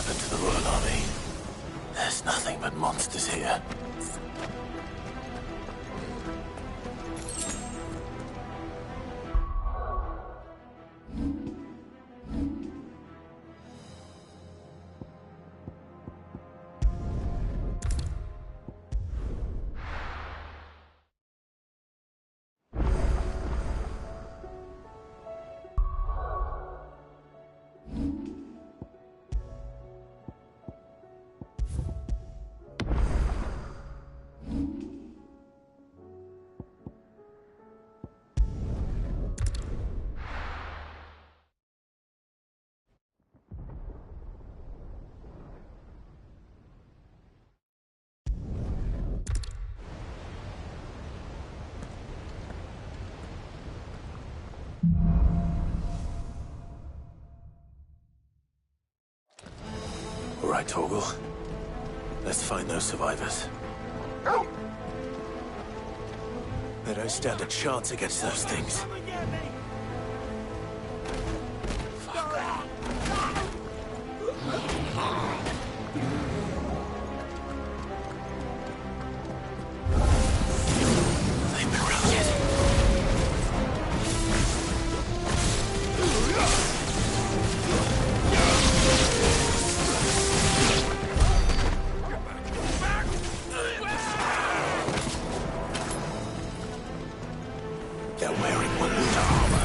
happened to the Royal Army? There's nothing but monsters here. All right, Torgal. Let's find those survivors. They don't stand a chance against those things. They've been routed. They're wearing Waluta armor.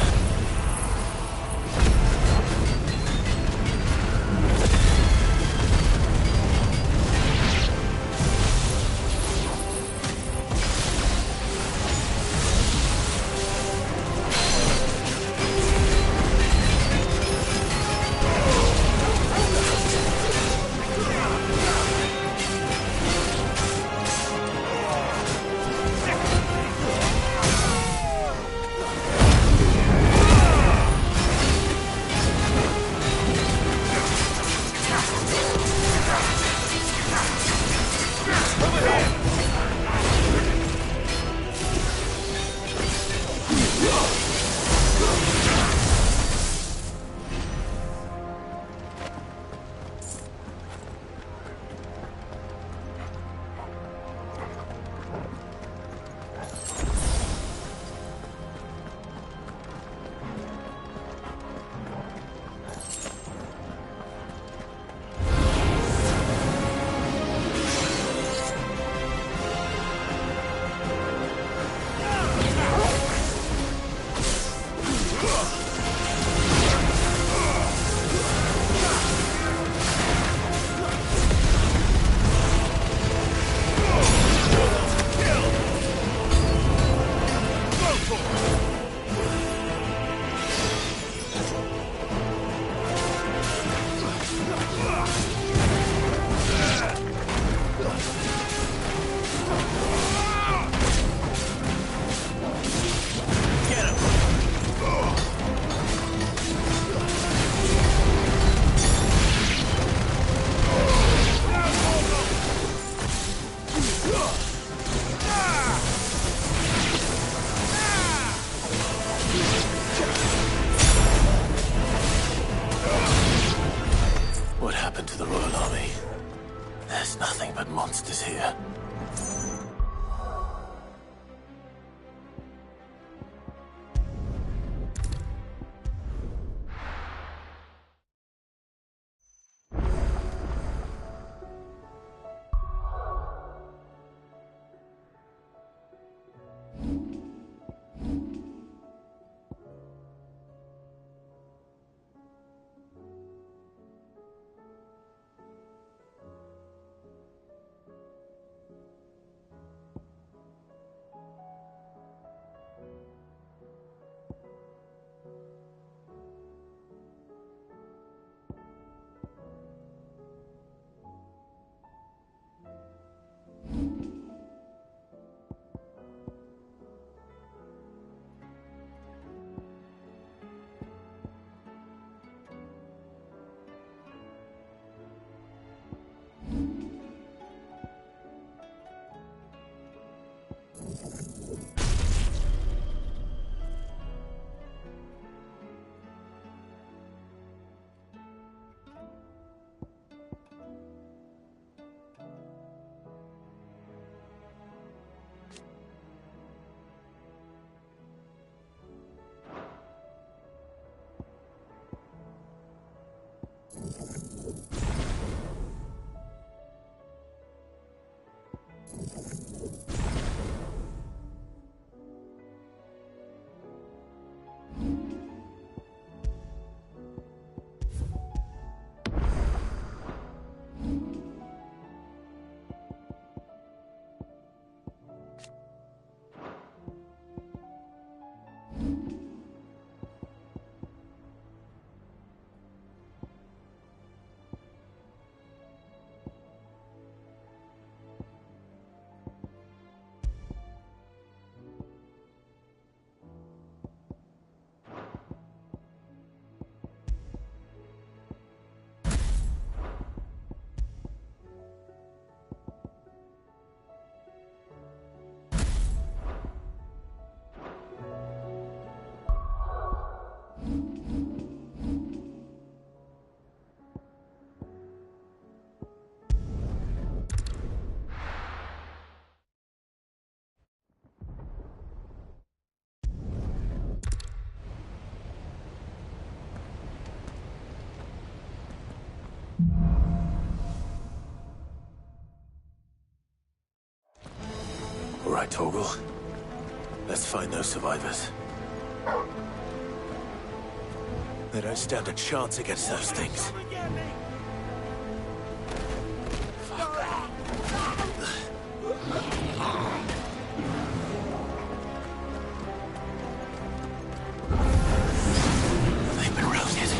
What happened to the Royal Army? There's nothing but monsters here. All right, Torgal. Let's find those survivors. They don't stand a chance against those things. They've been routed.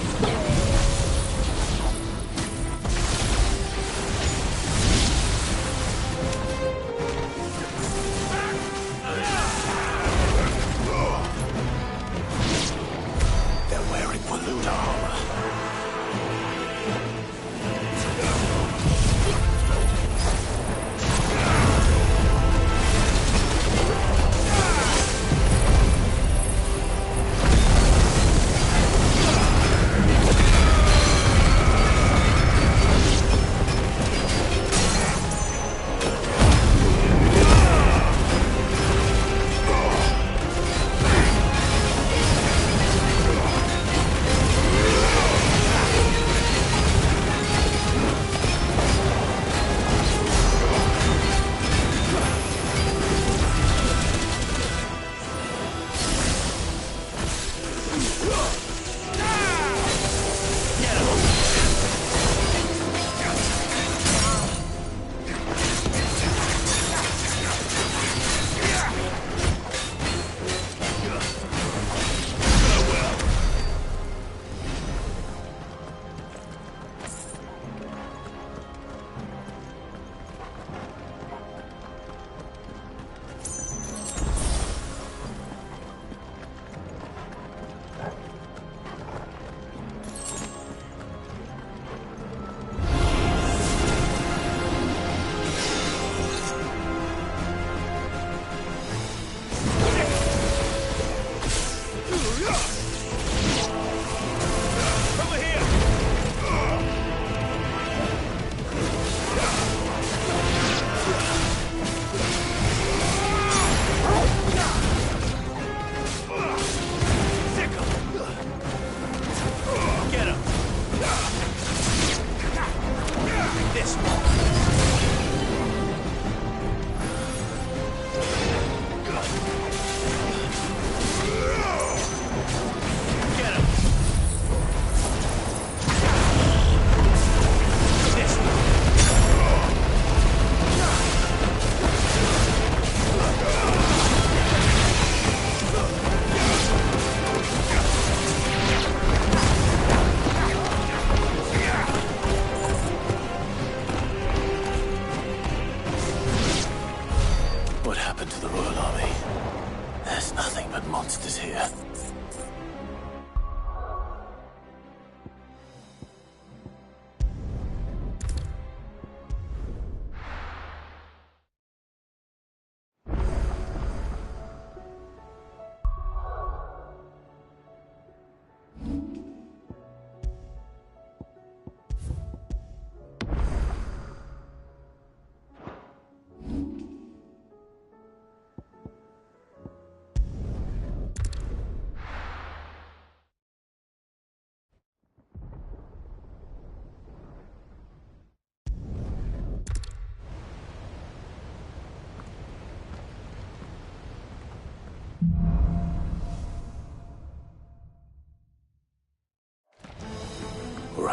They're wearing Waluda armor.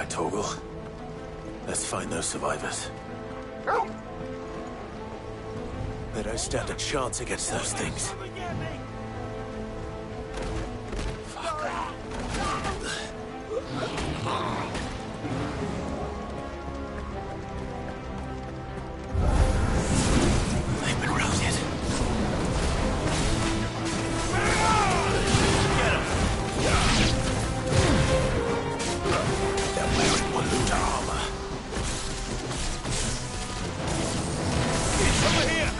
right, Torgal. Let's find those survivors. They don't stand a chance against those things. They've been routed. They're wearing Waluta armor. It's over here!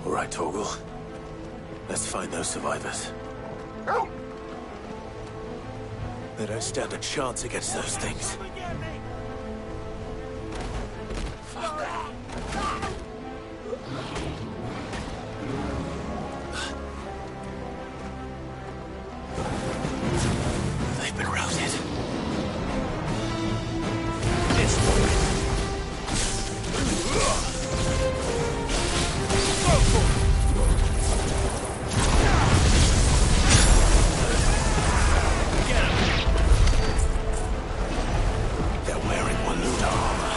All right, Torgal. Let's find those survivors. They don't stand a chance against those things. They've been routed. They're wearing Waluta armor.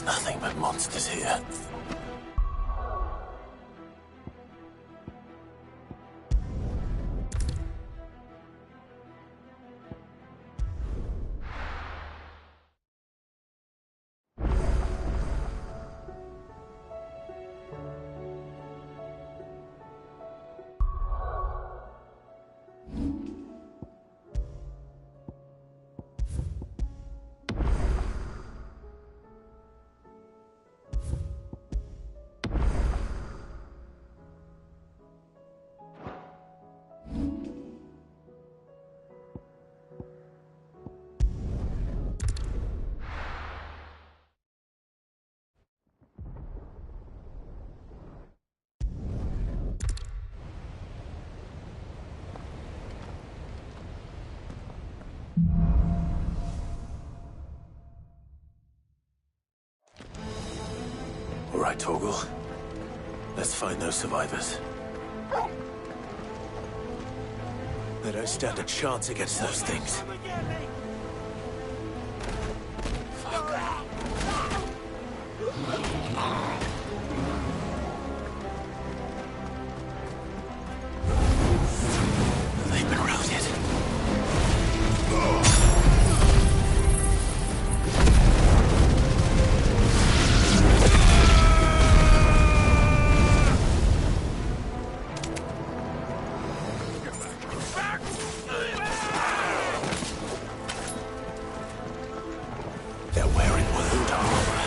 nothing but monsters here. All right, Torgal. Let's find those survivors. They don't stand a chance against those things. They've been routed. They're wearing wound armor.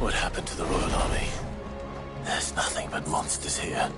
What happened to the Royal Army? There's nothing but monsters here.